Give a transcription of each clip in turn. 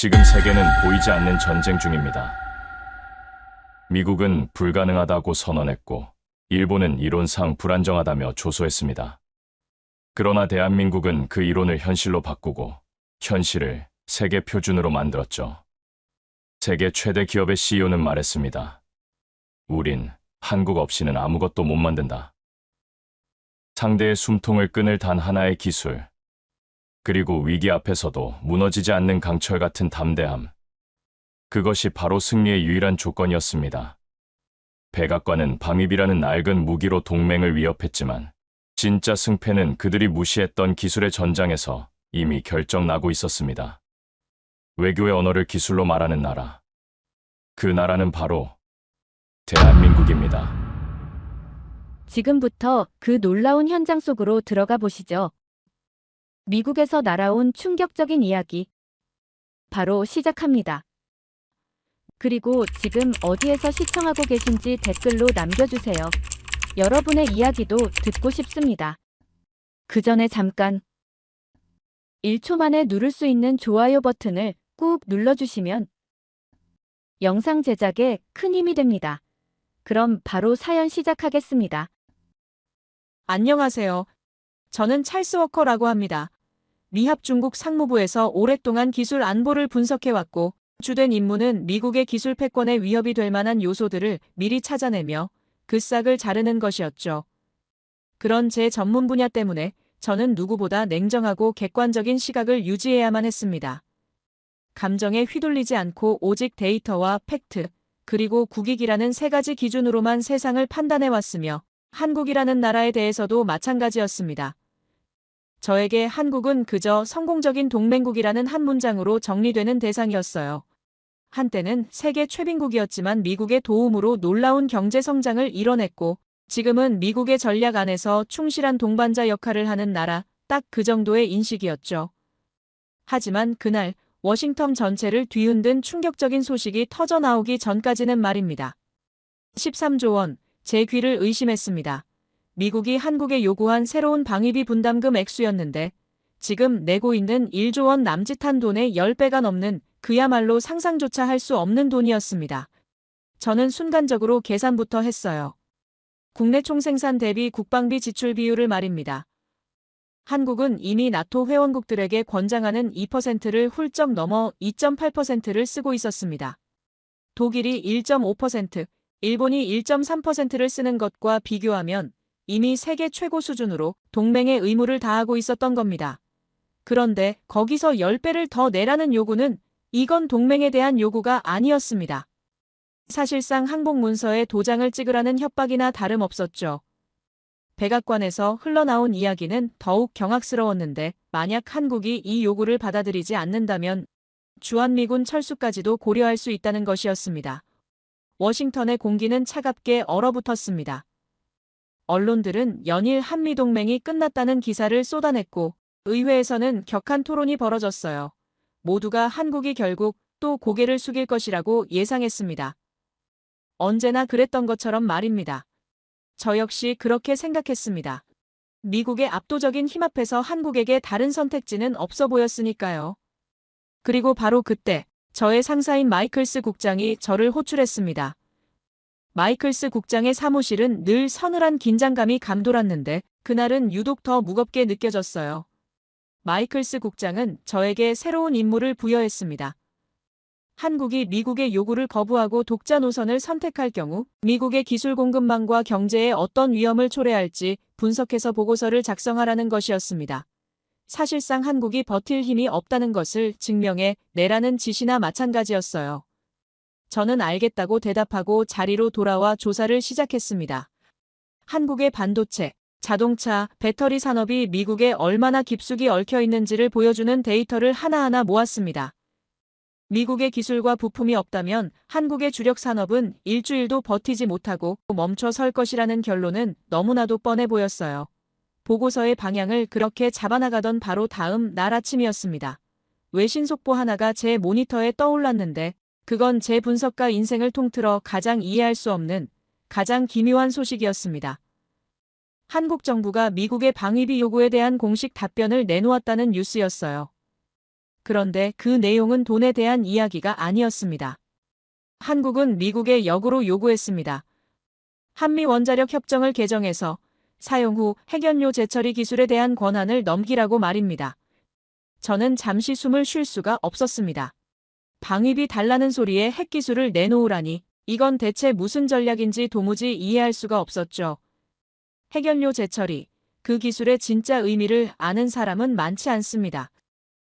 지금 세계는 보이지 않는 전쟁 중입니다. 미국은 불가능하다고 선언했고, 일본은 이론상 불안정하다며 조소했습니다. 그러나 대한민국은 그 이론을 현실로 바꾸고 현실을 세계 표준으로 만들었죠. 세계 최대 기업의 CEO는 말했습니다. 우린 한국 없이는 아무것도 못 만든다. 상대의 숨통을 끊을 단 하나의 기술, 그리고 위기 앞에서도 무너지지 않는 강철 같은 담대함. 그것이 바로 승리의 유일한 조건이었습니다. 백악관은 방위비라는 낡은 무기로 동맹을 위협했지만 진짜 승패는 그들이 무시했던 기술의 전장에서 이미 결정나고 있었습니다. 외교의 언어를 기술로 말하는 나라. 그 나라는 바로 대한민국입니다. 지금부터 그 놀라운 현장 속으로 들어가 보시죠. 미국에서 날아온 충격적인 이야기. 바로 시작합니다. 그리고 지금 어디에서 시청하고 계신지 댓글로 남겨주세요. 여러분의 이야기도 듣고 싶습니다. 그 전에 잠깐 1초 만에 누를 수 있는 좋아요 버튼을 꾹 눌러주시면 영상 제작에 큰 힘이 됩니다. 그럼 바로 사연 시작하겠습니다. 안녕하세요. 저는 찰스 워커라고 합니다. 미합 중국 상무부에서 오랫동안 기술 안보를 분석해왔고 주된 임무는 미국의 기술 패권에 위협이 될 만한 요소들을 미리 찾아내며 그 싹을 자르는 것이었죠. 그런 제 전문 분야 때문에 저는 누구보다 냉정하고 객관적인 시각을 유지해야만 했습니다. 감정에 휘둘리지 않고 오직 데이터와 팩트, 그리고 국익이라는 세 가지 기준으로만 세상을 판단해왔으며 한국이라는 나라에 대해서도 마찬가지였습니다. 저에게 한국은 그저 성공적인 동맹국이라는 한 문장으로 정리되는 대상이었어요. 한때는 세계 최빈국이었지만 미국의 도움으로 놀라운 경제 성장을 이뤄냈고 지금은 미국의 전략 안에서 충실한 동반자 역할을 하는 나라, 딱 그 정도의 인식이었죠. 하지만 그날 워싱턴 전체를 뒤흔든 충격적인 소식이 터져나오기 전까지는 말입니다. 13조 원, 제 귀를 의심했습니다. 미국이 한국에 요구한 새로운 방위비 분담금 액수였는데 지금 내고 있는 1조 원 남짓한 돈의 10배가 넘는 그야말로 상상조차 할 수 없는 돈이었습니다. 저는 순간적으로 계산부터 했어요. 국내 총생산 대비 국방비 지출 비율을 말입니다. 한국은 이미 나토 회원국들에게 권장하는 2%를 훌쩍 넘어 2.8%를 쓰고 있었습니다. 독일이 1.5%, 일본이 1.3%를 쓰는 것과 비교하면 이미 세계 최고 수준으로 동맹의 의무를 다하고 있었던 겁니다. 그런데 거기서 10배를 더 내라는 요구는 이건 동맹에 대한 요구가 아니었습니다. 사실상 항복 문서에 도장을 찍으라는 협박이나 다름없었죠. 백악관에서 흘러나온 이야기는 더욱 경악스러웠는데 만약 한국이 이 요구를 받아들이지 않는다면 주한미군 철수까지도 고려할 수 있다는 것이었습니다. 워싱턴의 공기는 차갑게 얼어붙었습니다. 언론들은 연일 한미동맹이 끝났다는 기사를 쏟아냈고 의회에서는 격한 토론이 벌어졌어요. 모두가 한국이 결국 또 고개를 숙일 것이라고 예상했습니다. 언제나 그랬던 것처럼 말입니다. 저 역시 그렇게 생각했습니다. 미국의 압도적인 힘 앞에서 한국에게 다른 선택지는 없어 보였으니까요. 그리고 바로 그때 저의 상사인 마이클스 국장이 저를 호출했습니다. 마이클스 국장의 사무실은 늘 서늘한 긴장감이 감돌았는데 그날은 유독 더 무겁게 느껴졌어요. 마이클스 국장은 저에게 새로운 임무를 부여했습니다. 한국이 미국의 요구를 거부하고 독자 노선을 선택할 경우 미국의 기술 공급망과 경제에 어떤 위험을 초래할지 분석해서 보고서를 작성하라는 것이었습니다. 사실상 한국이 버틸 힘이 없다는 것을 증명해 내라는 지시나 마찬가지였어요. 저는 알겠다고 대답하고 자리로 돌아와 조사를 시작했습니다. 한국의 반도체, 자동차, 배터리 산업이 미국에 얼마나 깊숙이 얽혀 있는지를 보여주는 데이터를 하나하나 모았습니다. 미국의 기술과 부품이 없다면 한국의 주력 산업은 일주일도 버티지 못하고 멈춰 설 것이라는 결론은 너무나도 뻔해 보였어요. 보고서의 방향을 그렇게 잡아나가던 바로 다음 날 아침이었습니다. 외신 속보 하나가 제 모니터에 떠올랐는데 그건 제 분석가 인생을 통틀어 가장 이해할 수 없는 가장 기묘한 소식이었습니다. 한국 정부가 미국의 방위비 요구에 대한 공식 답변을 내놓았다는 뉴스였어요. 그런데 그 내용은 돈에 대한 이야기가 아니었습니다. 한국은 미국에 역으로 요구했습니다. 한미 원자력 협정을 개정해서 사용 후 핵연료 재처리 기술에 대한 권한을 넘기라고 말입니다. 저는 잠시 숨을 쉴 수가 없었습니다. 방위비 달라는 소리에 핵기술을 내놓으라니 이건 대체 무슨 전략인지 도무지 이해할 수가 없었죠. 핵연료 재처리, 그 기술의 진짜 의미를 아는 사람은 많지 않습니다.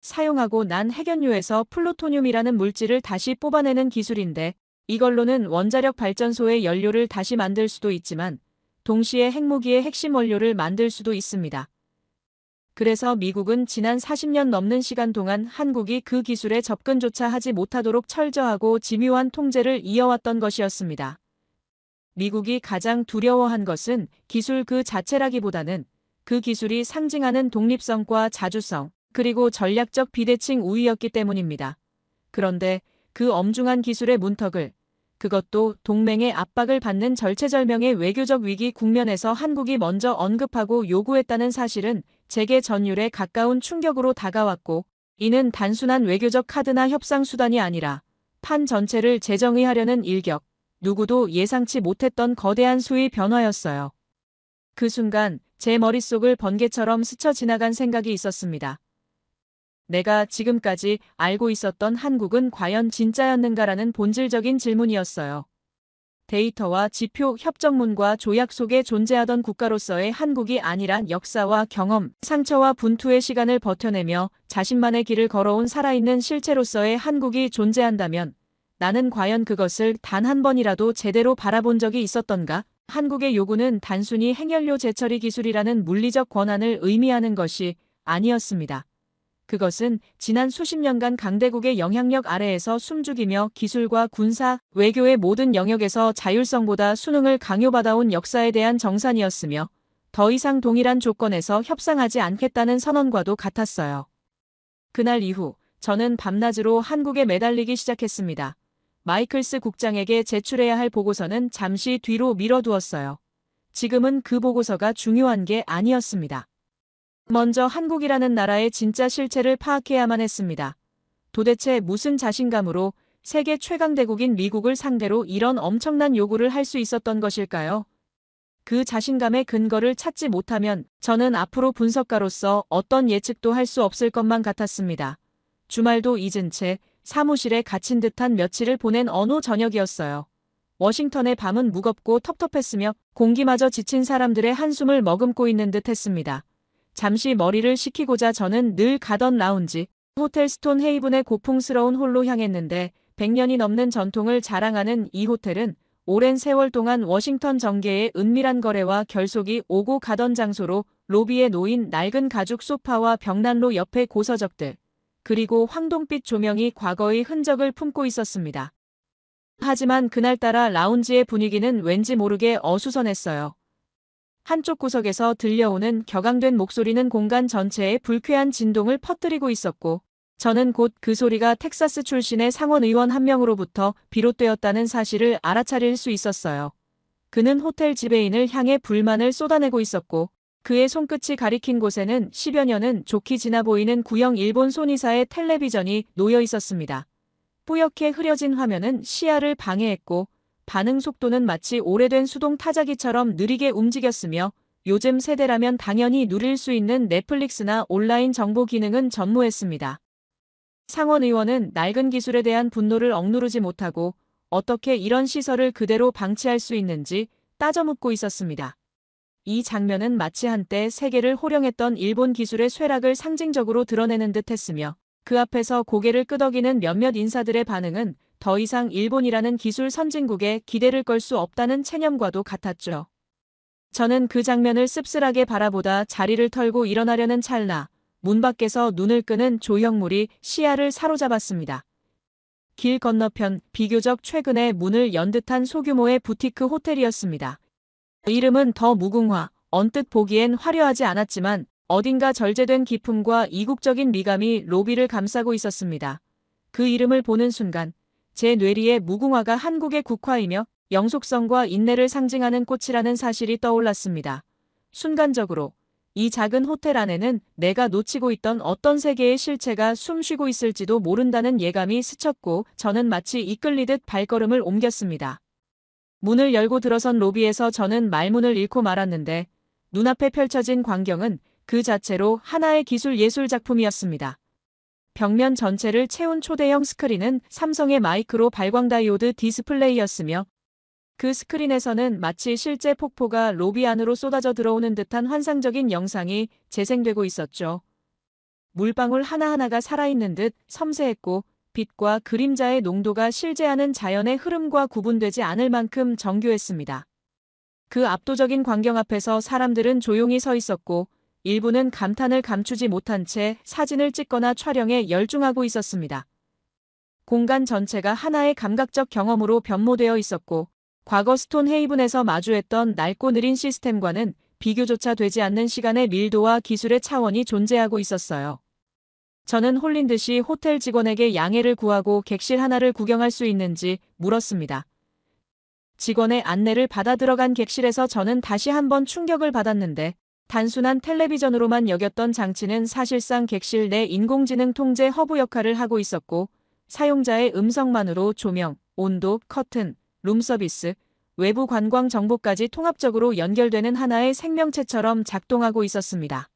사용하고 난 핵연료에서 플루토늄이라는 물질을 다시 뽑아내는 기술인데 이걸로는 원자력 발전소의 연료를 다시 만들 수도 있지만 동시에 핵무기의 핵심 원료를 만들 수도 있습니다. 그래서 미국은 지난 40년 넘는 시간 동안 한국이 그 기술에 접근조차 하지 못하도록 철저하고 집요한 통제를 이어왔던 것이었습니다. 미국이 가장 두려워한 것은 기술 그 자체라기보다는 그 기술이 상징하는 독립성과 자주성, 그리고 전략적 비대칭 우위였기 때문입니다. 그런데 그 엄중한 기술의 문턱을, 그것도 동맹의 압박을 받는 절체절명의 외교적 위기 국면에서 한국이 먼저 언급하고 요구했다는 사실은 재계 전율에 가까운 충격으로 다가왔고, 이는 단순한 외교적 카드나 협상 수단이 아니라 판 전체를 재정의하려는 일격, 누구도 예상치 못했던 거대한 수위 변화였어요. 그 순간 제 머릿속을 번개처럼 스쳐 지나간 생각이 있었습니다. 내가 지금까지 알고 있었던 한국은 과연 진짜였는가라는 본질적인 질문이었어요. 데이터와 지표, 협정문과 조약 속에 존재하던 국가로서의 한국이 아니라 역사와 경험, 상처와 분투의 시간을 버텨내며 자신만의 길을 걸어온 살아있는 실체로서의 한국이 존재한다면 나는 과연 그것을 단 한 번이라도 제대로 바라본 적이 있었던가? 한국의 요구는 단순히 핵연료 재처리 기술이라는 물리적 권한을 의미하는 것이 아니었습니다. 그것은 지난 수십 년간 강대국의 영향력 아래에서 숨죽이며 기술과 군사, 외교의 모든 영역에서 자율성보다 수능을 강요받아온 역사에 대한 정산이었으며 더 이상 동일한 조건에서 협상하지 않겠다는 선언과도 같았어요. 그날 이후 저는 밤낮으로 한국에 매달리기 시작했습니다. 마이클스 국장에게 제출해야 할 보고서는 잠시 뒤로 미뤄두었어요. 지금은 그 보고서가 중요한 게 아니었습니다. 먼저 한국이라는 나라의 진짜 실체를 파악해야만 했습니다. 도대체 무슨 자신감으로 세계 최강대국인 미국을 상대로 이런 엄청난 요구를 할 수 있었던 것일까요? 그 자신감의 근거를 찾지 못하면 저는 앞으로 분석가로서 어떤 예측도 할 수 없을 것만 같았습니다. 주말도 잊은 채 사무실에 갇힌 듯한 며칠을 보낸 어느 저녁이었어요. 워싱턴의 밤은 무겁고 텁텁했으며 공기마저 지친 사람들의 한숨을 머금고 있는 듯 했습니다. 잠시 머리를 식히고자 저는 늘 가던 라운지, 호텔 스톤 헤이븐의 고풍스러운 홀로 향했는데 100년이 넘는 전통을 자랑하는 이 호텔은 오랜 세월 동안 워싱턴 정계의 은밀한 거래와 결속이 오고 가던 장소로 로비에 놓인 낡은 가죽 소파와 벽난로 옆의 고서적들, 그리고 황동빛 조명이 과거의 흔적을 품고 있었습니다. 하지만 그날따라 라운지의 분위기는 왠지 모르게 어수선했어요. 한쪽 구석에서 들려오는 격앙된 목소리는 공간 전체에 불쾌한 진동을 퍼뜨리고 있었고, 저는 곧 그 소리가 텍사스 출신의 상원 의원 한 명으로부터 비롯되었다는 사실을 알아차릴 수 있었어요. 그는 호텔 지배인을 향해 불만을 쏟아내고 있었고, 그의 손끝이 가리킨 곳에는 10여 년은 좋게 지나 보이는 구형 일본 소니사의 텔레비전이 놓여 있었습니다. 뿌옇게 흐려진 화면은 시야를 방해했고, 반응 속도는 마치 오래된 수동 타자기처럼 느리게 움직였으며 요즘 세대라면 당연히 누릴 수 있는 넷플릭스나 온라인 정보 기능은 전무했습니다. 상원 의원은 낡은 기술에 대한 분노를 억누르지 못하고 어떻게 이런 시설을 그대로 방치할 수 있는지 따져묻고 있었습니다. 이 장면은 마치 한때 세계를 호령했던 일본 기술의 쇠락을 상징적으로 드러내는 듯 했으며 그 앞에서 고개를 끄덕이는 몇몇 인사들의 반응은 더 이상 일본이라는 기술 선진국에 기대를 걸 수 없다는 체념과도 같았죠. 저는 그 장면을 씁쓸하게 바라보다 자리를 털고 일어나려는 찰나 문 밖에서 눈을 끄는 조형물이 시야를 사로잡았습니다. 길 건너편 비교적 최근에 문을 연 듯한 소규모의 부티크 호텔이었습니다. 이름은 더 무궁화, 언뜻 보기엔 화려하지 않았지만 어딘가 절제된 기품과 이국적인 미감이 로비를 감싸고 있었습니다. 그 이름을 보는 순간 제 뇌리에 무궁화가 한국의 국화이며 영속성과 인내를 상징하는 꽃이라는 사실이 떠올랐습니다. 순간적으로 이 작은 호텔 안에는 내가 놓치고 있던 어떤 세계의 실체가 숨쉬고 있을지도 모른다는 예감이 스쳤고 저는 마치 이끌리듯 발걸음을 옮겼습니다. 문을 열고 들어선 로비에서 저는 말문을 잃고 말았는데 눈앞에 펼쳐진 광경은 그 자체로 하나의 기술 예술 작품이었습니다. 벽면 전체를 채운 초대형 스크린은 삼성의 마이크로 발광 다이오드 디스플레이였으며 그 스크린에서는 마치 실제 폭포가 로비 안으로 쏟아져 들어오는 듯한 환상적인 영상이 재생되고 있었죠. 물방울 하나하나가 살아있는 듯 섬세했고 빛과 그림자의 농도가 실제하는 자연의 흐름과 구분되지 않을 만큼 정교했습니다. 그 압도적인 광경 앞에서 사람들은 조용히 서 있었고 일부는 감탄을 감추지 못한 채 사진을 찍거나 촬영에 열중하고 있었습니다. 공간 전체가 하나의 감각적 경험으로 변모되어 있었고 과거 스톤헤이븐에서 마주했던 낡고 느린 시스템과는 비교조차 되지 않는 시간의 밀도와 기술의 차원이 존재하고 있었어요. 저는 홀린 듯이 호텔 직원에게 양해를 구하고 객실 하나를 구경할 수 있는지 물었습니다. 직원의 안내를 받아 들어간 객실에서 저는 다시 한번 충격을 받았는데 단순한 텔레비전으로만 여겼던 장치는 사실상 객실 내 인공지능 통제 허브 역할을 하고 있었고 사용자의 음성만으로 조명, 온도, 커튼, 룸서비스, 외부 관광 정보까지 통합적으로 연결되는 하나의 생명체처럼 작동하고 있었습니다.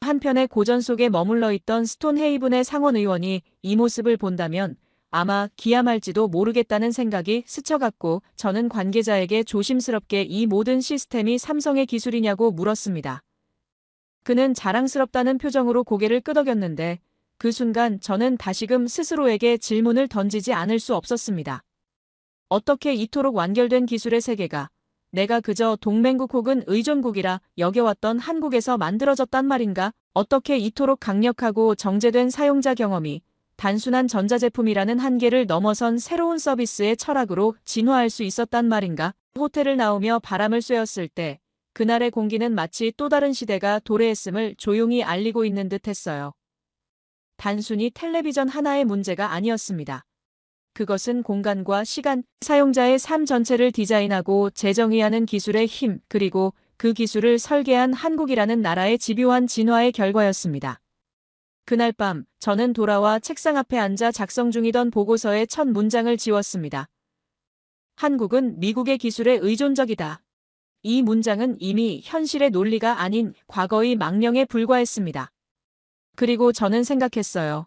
한편의 고전 속에 머물러 있던 스톤헤이븐의 상원 의원이 이 모습을 본다면 아마 기함할지도 모르겠다는 생각이 스쳐갔고 저는 관계자에게 조심스럽게 이 모든 시스템이 삼성의 기술이냐고 물었습니다. 그는 자랑스럽다는 표정으로 고개를 끄덕였는데 그 순간 저는 다시금 스스로에게 질문을 던지지 않을 수 없었습니다. 어떻게 이토록 완결된 기술의 세계가 내가 그저 동맹국 혹은 의존국이라 여겨왔던 한국에서 만들어졌단 말인가? 어떻게 이토록 강력하고 정제된 사용자 경험이 단순한 전자제품이라는 한계를 넘어선 새로운 서비스의 철학으로 진화할 수 있었단 말인가? 호텔을 나오며 바람을 쐬었을 때 그날의 공기는 마치 또 다른 시대가 도래했음을 조용히 알리고 있는 듯 했어요. 단순히 텔레비전 하나의 문제가 아니었습니다. 그것은 공간과 시간, 사용자의 삶 전체를 디자인하고 재정의하는 기술의 힘, 그리고 그 기술을 설계한 한국이라는 나라의 집요한 진화의 결과였습니다. 그날 밤, 저는 돌아와 책상 앞에 앉아 작성 중이던 보고서의 첫 문장을 지웠습니다. 한국은 미국의 기술에 의존적이다. 이 문장은 이미 현실의 논리가 아닌 과거의 망령에 불과했습니다. 그리고 저는 생각했어요.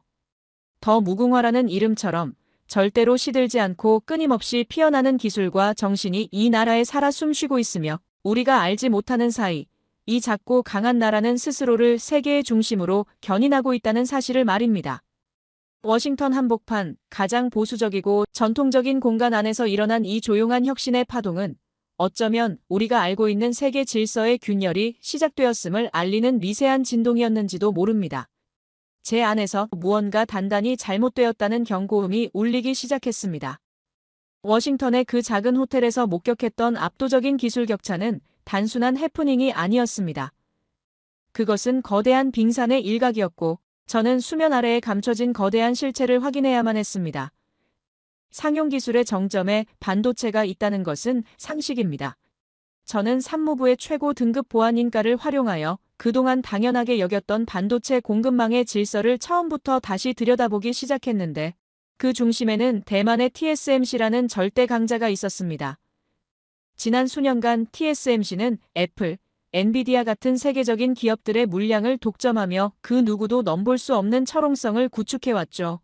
더 무궁화라는 이름처럼 절대로 시들지 않고 끊임없이 피어나는 기술과 정신이 이 나라에 살아 숨쉬고 있으며 우리가 알지 못하는 사이 이 작고 강한 나라는 스스로를 세계의 중심으로 견인하고 있다는 사실을 말입니다. 워싱턴 한복판, 가장 보수적이고 전통적인 공간 안에서 일어난 이 조용한 혁신의 파동은 어쩌면 우리가 알고 있는 세계 질서의 균열이 시작되었음을 알리는 미세한 진동이었는지도 모릅니다. 제 안에서 무언가 단단히 잘못되었다는 경고음이 울리기 시작했습니다. 워싱턴의 그 작은 호텔에서 목격했던 압도적인 기술 격차는 단순한 해프닝이 아니었습니다. 그것은 거대한 빙산의 일각이었고 저는 수면 아래에 감춰진 거대한 실체를 확인해야만 했습니다. 상용 기술의 정점에 반도체가 있다는 것은 상식입니다. 저는 산무부의 최고 등급 보안 인가를 활용하여 그동안 당연하게 여겼던 반도체 공급망의 질서를 처음부터 다시 들여다보기 시작했는데 그 중심에는 대만의 TSMC라는 절대 강자가 있었습니다. 지난 수년간 TSMC는 애플, 엔비디아 같은 세계적인 기업들의 물량을 독점하며 그 누구도 넘볼 수 없는 철옹성을 구축해왔죠.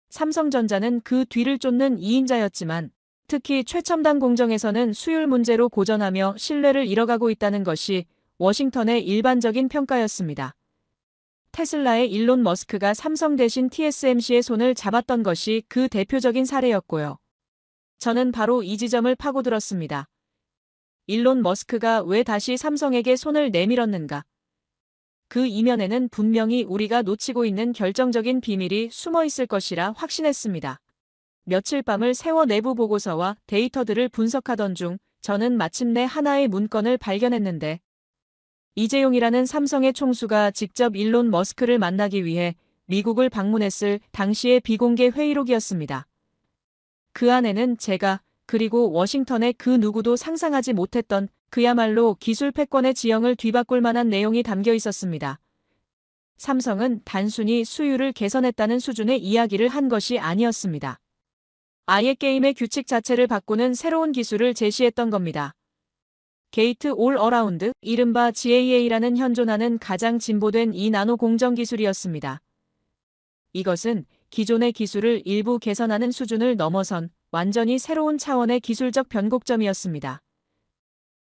삼성전자는 그 뒤를 쫓는 2인자였지만 특히 최첨단 공정에서는 수율 문제로 고전하며 신뢰를 잃어가고 있다는 것이 워싱턴의 일반적인 평가였습니다. 테슬라의 일론 머스크가 삼성 대신 TSMC의 손을 잡았던 것이 그 대표적인 사례였고요. 저는 바로 이 지점을 파고들었습니다. 일론 머스크가 왜 다시 삼성에게 손을 내밀었는가? 그 이면에는 분명히 우리가 놓치고 있는 결정적인 비밀이 숨어 있을 것이라 확신했습니다. 며칠 밤을 새워 내부 보고서와 데이터들을 분석하던 중 저는 마침내 하나의 문건을 발견했는데 이재용이라는 삼성의 총수가 직접 일론 머스크를 만나기 위해 미국을 방문했을 당시의 비공개 회의록이었습니다. 그 안에는 제가 그리고 워싱턴의 그 누구도 상상하지 못했던 그야말로 기술 패권의 지형을 뒤바꿀 만한 내용이 담겨 있었습니다. 삼성은 단순히 수율을 개선했다는 수준의 이야기를 한 것이 아니었습니다. 아예 게임의 규칙 자체를 바꾸는 새로운 기술을 제시했던 겁니다. 게이트 올 어라운드, 이른바 GAA라는 현존하는 가장 진보된 이 나노 공정 기술이었습니다. 이것은 기존의 기술을 일부 개선하는 수준을 넘어선 완전히 새로운 차원의 기술적 변곡점이었습니다.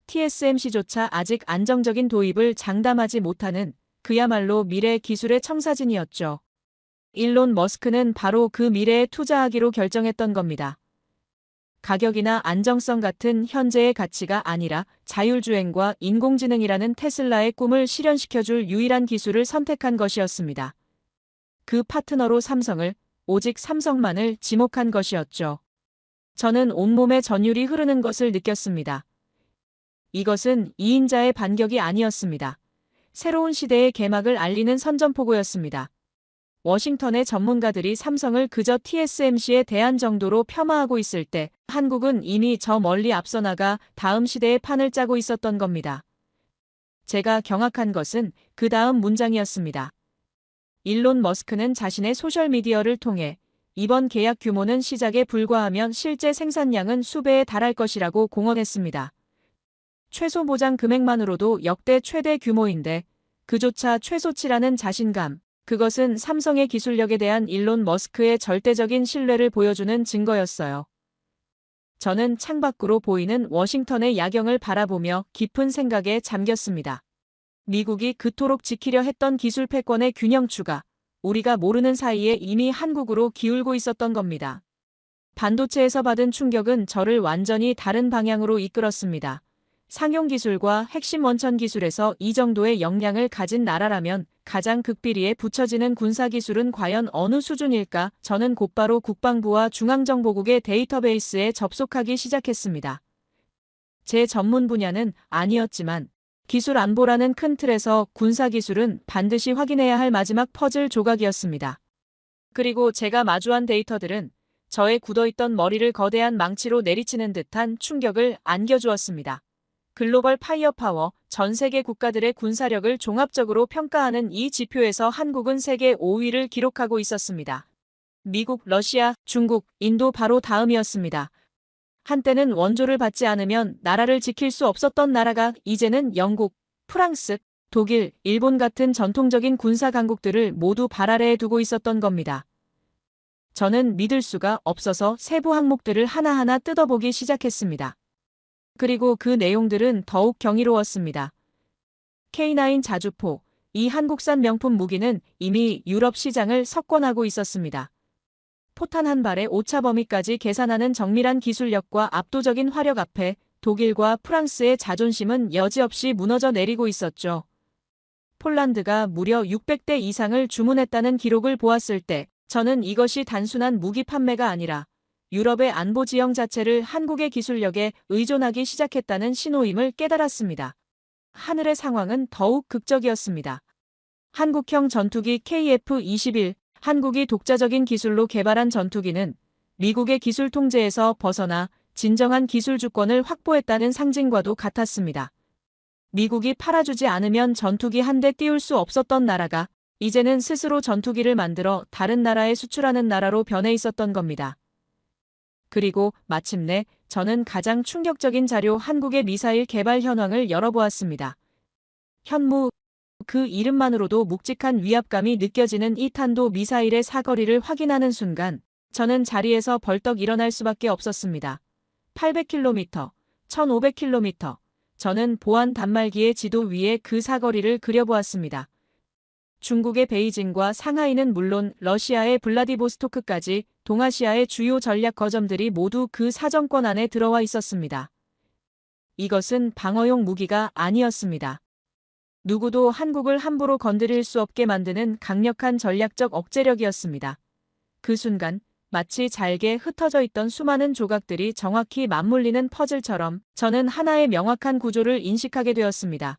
TSMC조차 아직 안정적인 도입을 장담하지 못하는 그야말로 미래 기술의 청사진이었죠. 일론 머스크는 바로 그 미래에 투자하기로 결정했던 겁니다. 가격이나 안정성 같은 현재의 가치가 아니라 자율주행과 인공지능이라는 테슬라의 꿈을 실현시켜줄 유일한 기술을 선택한 것이었습니다. 그 파트너로 삼성을, 오직 삼성만을 지목한 것이었죠. 저는 온몸에 전율이 흐르는 것을 느꼈습니다. 이것은 2인자의 반격이 아니었습니다. 새로운 시대의 개막을 알리는 선전포고였습니다. 워싱턴의 전문가들이 삼성을 그저 TSMC에 대한 정도로 폄하하고 있을 때 한국은 이미 저 멀리 앞서 나가 다음 시대의 판을 짜고 있었던 겁니다. 제가 경악한 것은 그 다음 문장이었습니다. 일론 머스크는 자신의 소셜미디어를 통해 이번 계약 규모는 시작에 불과하면 실제 생산량은 수배에 달할 것이라고 공언했습니다. 최소 보장 금액만으로도 역대 최대 규모인데 그조차 최소치라는 자신감, 그것은 삼성의 기술력에 대한 일론 머스크의 절대적인 신뢰를 보여주는 증거였어요. 저는 창밖으로 보이는 워싱턴의 야경을 바라보며 깊은 생각에 잠겼습니다. 미국이 그토록 지키려 했던 기술 패권의 균형추가 우리가 모르는 사이에 이미 한국으로 기울고 있었던 겁니다. 반도체에서 받은 충격은 저를 완전히 다른 방향으로 이끌었습니다. 상용 기술과 핵심 원천 기술에서 이 정도의 역량을 가진 나라라면 가장 극비리에 붙여지는 군사 기술은 과연 어느 수준일까? 저는 곧바로 국방부와 중앙정보국의 데이터베이스에 접속하기 시작했습니다. 제 전문 분야는 아니었지만 기술 안보라는 큰 틀에서 군사 기술은 반드시 확인해야 할 마지막 퍼즐 조각이었습니다. 그리고 제가 마주한 데이터들은 저의 굳어있던 머리를 거대한 망치로 내리치는 듯한 충격을 안겨주었습니다. 글로벌 파이어파워, 전 세계 국가들의 군사력을 종합적으로 평가하는 이 지표에서 한국은 세계 5위를 기록하고 있었습니다. 미국, 러시아, 중국, 인도 바로 다음이었습니다. 한때는 원조를 받지 않으면 나라를 지킬 수 없었던 나라가 이제는 영국, 프랑스, 독일, 일본 같은 전통적인 군사 강국들을 모두 발 아래에 두고 있었던 겁니다. 저는 믿을 수가 없어서 세부 항목들을 하나하나 뜯어보기 시작했습니다. 그리고 그 내용들은 더욱 경이로웠습니다. K9 자주포, 이 한국산 명품 무기는 이미 유럽 시장을 석권하고 있었습니다. 포탄 한 발의 오차 범위까지 계산하는 정밀한 기술력과 압도적인 화력 앞에 독일과 프랑스의 자존심은 여지없이 무너져 내리고 있었죠. 폴란드가 무려 600대 이상을 주문했다는 기록을 보았을 때 저는 이것이 단순한 무기 판매가 아니라 유럽의 안보 지형 자체를 한국의 기술력에 의존하기 시작했다는 신호임을 깨달았습니다. 하늘의 상황은 더욱 극적이었습니다. 한국형 전투기 KF-21, 한국이 독자적인 기술로 개발한 전투기는 미국의 기술 통제에서 벗어나 진정한 기술 주권을 확보했다는 상징과도 같았습니다. 미국이 팔아주지 않으면 전투기 한 대 띄울 수 없었던 나라가 이제는 스스로 전투기를 만들어 다른 나라에 수출하는 나라로 변해 있었던 겁니다. 그리고 마침내 저는 가장 충격적인 자료 한국의 미사일 개발 현황을 열어보았습니다. 현무, 그 이름만으로도 묵직한 위압감이 느껴지는 이 탄도 미사일의 사거리를 확인하는 순간 저는 자리에서 벌떡 일어날 수밖에 없었습니다. 800km, 1500km. 저는 보안 단말기의 지도 위에 그 사거리를 그려보았습니다. 중국의 베이징과 상하이는 물론 러시아의 블라디보스토크까지 동아시아의 주요 전략 거점들이 모두 그 사정권 안에 들어와 있었습니다. 이것은 방어용 무기가 아니었습니다. 누구도 한국을 함부로 건드릴 수 없게 만드는 강력한 전략적 억제력이었습니다. 그 순간 마치 잘게 흩어져 있던 수많은 조각들이 정확히 맞물리는 퍼즐처럼 저는 하나의 명확한 구조를 인식하게 되었습니다.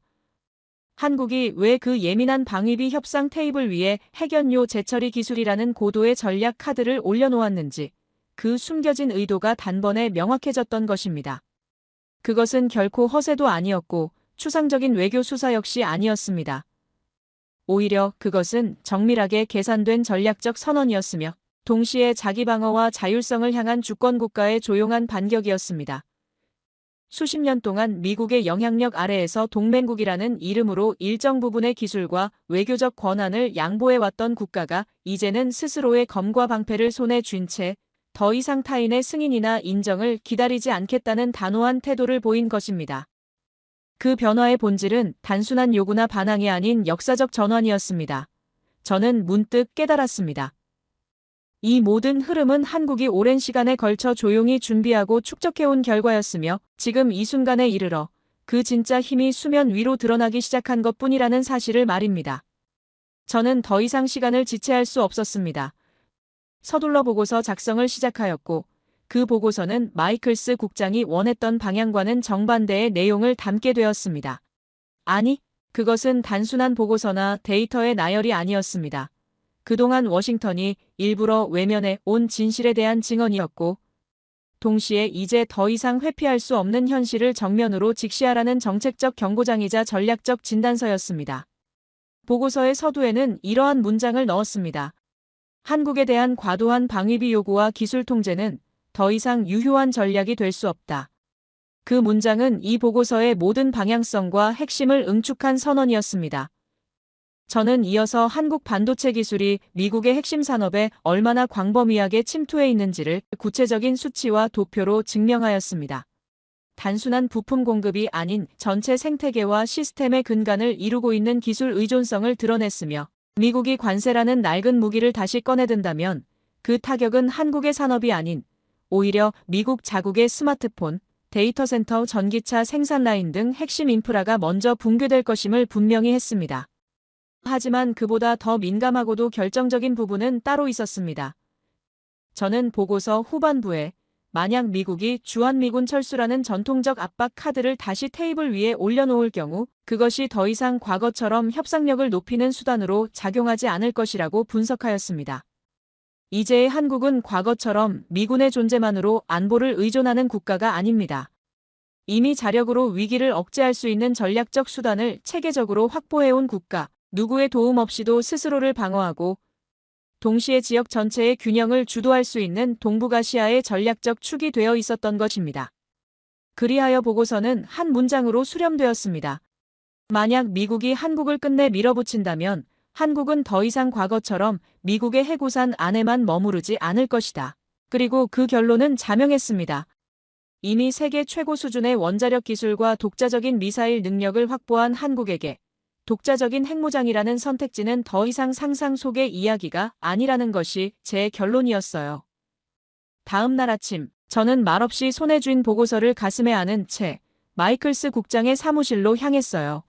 한국이 왜 그 예민한 방위비 협상 테이블 위에 핵연료 재처리 기술이라는 고도의 전략 카드를 올려놓았는지, 그 숨겨진 의도가 단번에 명확해졌던 것입니다. 그것은 결코 허세도 아니었고 추상적인 외교 수사 역시 아니었습니다. 오히려 그것은 정밀하게 계산된 전략적 선언이었으며 동시에 자기 방어와 자율성을 향한 주권 국가의 조용한 반격이었습니다. 수십 년 동안 미국의 영향력 아래에서 동맹국이라는 이름으로 일정 부분의 기술과 외교적 권한을 양보해왔던 국가가 이제는 스스로의 검과 방패를 손에 쥔 채 더 이상 타인의 승인이나 인정을 기다리지 않겠다는 단호한 태도를 보인 것입니다. 그 변화의 본질은 단순한 요구나 반항이 아닌 역사적 전환이었습니다. 저는 문득 깨달았습니다. 이 모든 흐름은 한국이 오랜 시간에 걸쳐 조용히 준비하고 축적해온 결과였으며 지금 이 순간에 이르러 그 진짜 힘이 수면 위로 드러나기 시작한 것뿐이라는 사실을 말입니다. 저는 더 이상 시간을 지체할 수 없었습니다. 서둘러 보고서 작성을 시작하였고 그 보고서는 마이클스 국장이 원했던 방향과는 정반대의 내용을 담게 되었습니다. 아니, 그것은 단순한 보고서나 데이터의 나열이 아니었습니다. 그동안 워싱턴이 일부러 외면해 온 진실에 대한 증언이었고 동시에 이제 더 이상 회피할 수 없는 현실을 정면으로 직시하라는 정책적 경고장이자 전략적 진단서였습니다. 보고서의 서두에는 이러한 문장을 넣었습니다. 한국에 대한 과도한 방위비 요구와 기술 통제는 더 이상 유효한 전략이 될 수 없다. 그 문장은 이 보고서의 모든 방향성과 핵심을 응축한 선언이었습니다. 저는 이어서 한국 반도체 기술이 미국의 핵심 산업에 얼마나 광범위하게 침투해 있는지를 구체적인 수치와 도표로 증명하였습니다. 단순한 부품 공급이 아닌 전체 생태계와 시스템의 근간을 이루고 있는 기술 의존성을 드러냈으며 미국이 관세라는 낡은 무기를 다시 꺼내든다면 그 타격은 한국의 산업이 아닌 오히려 미국 자국의 스마트폰, 데이터 센터, 전기차 생산 라인 등 핵심 인프라가 먼저 붕괴될 것임을 분명히 했습니다. 하지만 그보다 더 민감하고도 결정적인 부분은 따로 있었습니다. 저는 보고서 후반부에 만약 미국이 주한미군 철수라는 전통적 압박 카드를 다시 테이블 위에 올려놓을 경우 그것이 더 이상 과거처럼 협상력을 높이는 수단으로 작용하지 않을 것이라고 분석하였습니다. 이제의 한국은 과거처럼 미군의 존재만으로 안보를 의존하는 국가가 아닙니다. 이미 자력으로 위기를 억제할 수 있는 전략적 수단을 체계적으로 확보해온 국가, 누구의 도움 없이도 스스로를 방어하고 동시에 지역 전체의 균형을 주도할 수 있는 동북아시아의 전략적 축이 되어 있었던 것입니다. 그리하여 보고서는 한 문장으로 수렴되었습니다. 만약 미국이 한국을 끝내 밀어붙인다면 한국은 더 이상 과거처럼 미국의 해구산 안에만 머무르지 않을 것이다. 그리고 그 결론은 자명했습니다. 이미 세계 최고 수준의 원자력 기술과 독자적인 미사일 능력을 확보한 한국에게 독자적인 핵무장이라는 선택지는 더 이상 상상 속의 이야기가 아니라는 것이 제 결론이었어요. 다음 날 아침, 저는 말없이 손에 쥔 보고서를 가슴에 안은 채 마이클스 국장의 사무실로 향했어요.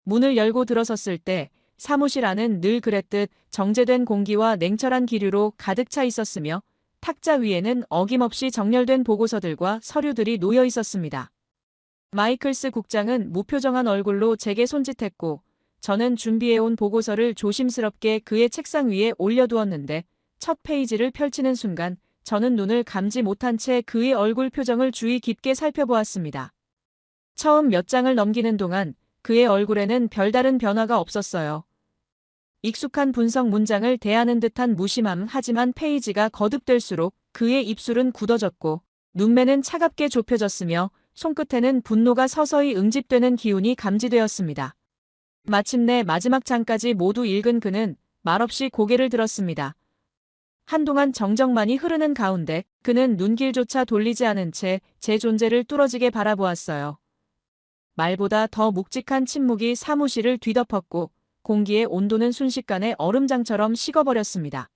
문을 열고 들어섰을 때 사무실 안은 늘 그랬듯 정제된 공기와 냉철한 기류로 가득 차 있었으며 탁자 위에는 어김없이 정렬된 보고서들과 서류들이 놓여 있었습니다. 마이클스 국장은 무표정한 얼굴로 제게 손짓했고 저는 준비해온 보고서를 조심스럽게 그의 책상 위에 올려두었는데 첫 페이지를 펼치는 순간 저는 눈을 감지 못한 채 그의 얼굴 표정을 주의 깊게 살펴보았습니다. 처음 몇 장을 넘기는 동안 그의 얼굴에는 별다른 변화가 없었어요. 익숙한 분석 문장을 대하는 듯한 무심함 하지만 페이지가 거듭될수록 그의 입술은 굳어졌고 눈매는 차갑게 좁혀졌으며 손끝에는 분노가 서서히 응집되는 기운이 감지되었습니다. 마침내 마지막 장까지 모두 읽은 그는 말없이 고개를 들었습니다. 한동안 정적만이 흐르는 가운데 그는 눈길조차 돌리지 않은 채 제 존재를 뚫어지게 바라보았어요. 말보다 더 묵직한 침묵이 사무실을 뒤덮었고 공기의 온도는 순식간에 얼음장처럼 식어버렸습니다.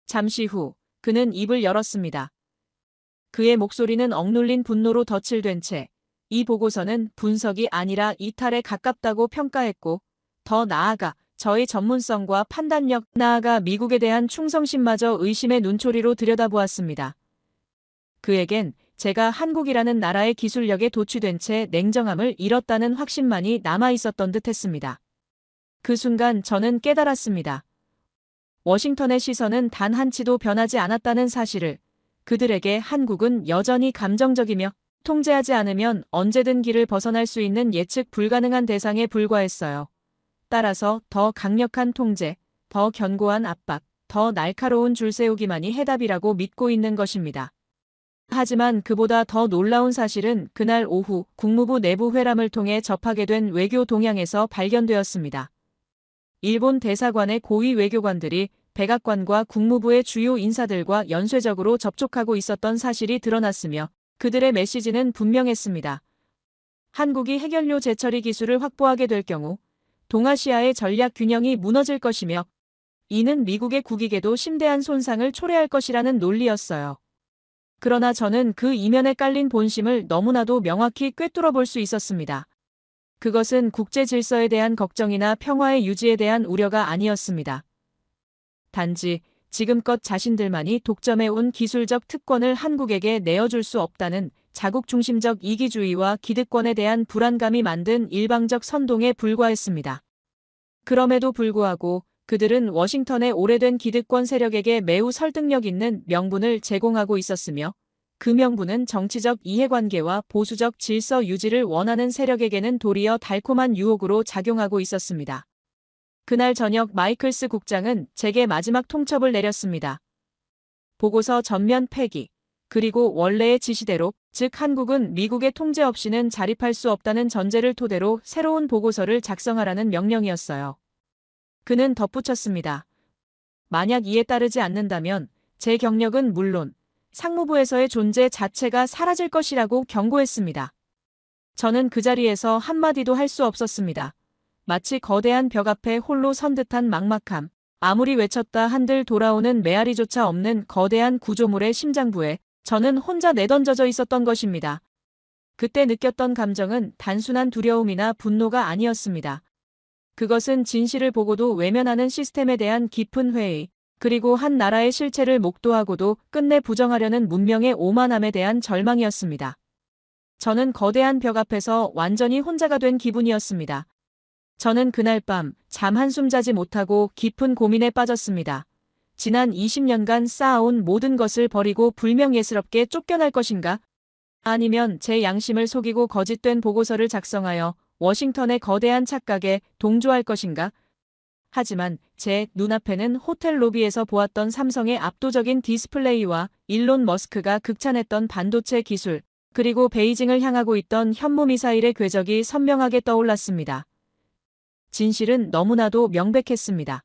잠시 후 그는 입을 열었습니다. 그의 목소리는 억눌린 분노로 덧칠된 채 이 보고서는 분석이 아니라 이탈에 가깝다고 평가했고 더 나아가 저의 전문성과 판단력, 나아가 미국에 대한 충성심마저 의심의 눈초리로 들여다보았습니다. 그에겐 제가 한국이라는 나라의 기술력에 도취된 채 냉정함을 잃었다는 확신만이 남아있었던 듯했습니다. 그 순간 저는 깨달았습니다. 워싱턴의 시선은 단 한치도 변하지 않았다는 사실을, 그들에게 한국은 여전히 감정적이며 통제하지 않으면 언제든 길을 벗어날 수 있는 예측 불가능한 대상에 불과했어요. 따라서 더 강력한 통제, 더 견고한 압박, 더 날카로운 줄세우기만이 해답이라고 믿고 있는 것입니다. 하지만 그보다 더 놀라운 사실은 그날 오후 국무부 내부 회람을 통해 접하게 된 외교 동향에서 발견되었습니다. 일본 대사관의 고위 외교관들이 백악관과 국무부의 주요 인사들과 연쇄적으로 접촉하고 있었던 사실이 드러났으며 그들의 메시지는 분명했습니다. 한국이 핵연료 재처리 기술을 확보하게 될 경우 동아시아의 전략 균형이 무너질 것이며 이는 미국의 국익에도 심대한 손상을 초래할 것이라는 논리였어요. 그러나 저는 그 이면에 깔린 본심을 너무나도 명확히 꿰뚫어 볼 수 있었습니다. 그것은 국제 질서에 대한 걱정이나 평화의 유지에 대한 우려가 아니었습니다. 단지 지금껏 자신들만이 독점해온 기술적 특권을 한국에게 내어줄 수 없다는 자국 중심적 이기주의와 기득권에 대한 불안감이 만든 일방적 선동에 불과했습니다. 그럼에도 불구하고 그들은 워싱턴의 오래된 기득권 세력에게 매우 설득력 있는 명분을 제공하고 있었으며 그 명분은 정치적 이해관계와 보수적 질서 유지를 원하는 세력에게는 도리어 달콤한 유혹으로 작용하고 있었습니다. 그날 저녁 마이클스 국장은 제게 마지막 통첩을 내렸습니다. 보고서 전면 폐기, 그리고 원래의 지시대로, 즉 한국은 미국의 통제 없이는 자립할 수 없다는 전제를 토대로 새로운 보고서를 작성하라는 명령이었어요. 그는 덧붙였습니다. 만약 이에 따르지 않는다면 제 경력은 물론 상무부에서의 존재 자체가 사라질 것이라고 경고했습니다. 저는 그 자리에서 한마디도 할 수 없었습니다. 마치 거대한 벽 앞에 홀로 선 듯한 막막함, 아무리 외쳤다 한들 돌아오는 메아리조차 없는 거대한 구조물의 심장부에 저는 혼자 내던져져 있었던 것입니다. 그때 느꼈던 감정은 단순한 두려움이나 분노가 아니었습니다. 그것은 진실을 보고도 외면하는 시스템에 대한 깊은 회의, 그리고 한 나라의 실체를 목도하고도 끝내 부정하려는 문명의 오만함에 대한 절망이었습니다. 저는 거대한 벽 앞에서 완전히 혼자가 된 기분이었습니다. 저는 그날 밤 잠 한숨 자지 못하고 깊은 고민에 빠졌습니다. 지난 20년간 쌓아온 모든 것을 버리고 불명예스럽게 쫓겨날 것인가? 아니면 제 양심을 속이고 거짓된 보고서를 작성하여 워싱턴의 거대한 착각에 동조할 것인가? 하지만 제 눈앞에는 호텔 로비에서 보았던 삼성의 압도적인 디스플레이와 일론 머스크가 극찬했던 반도체 기술, 그리고 베이징을 향하고 있던 현무미사일의 궤적이 선명하게 떠올랐습니다. 진실은 너무나도 명백했습니다.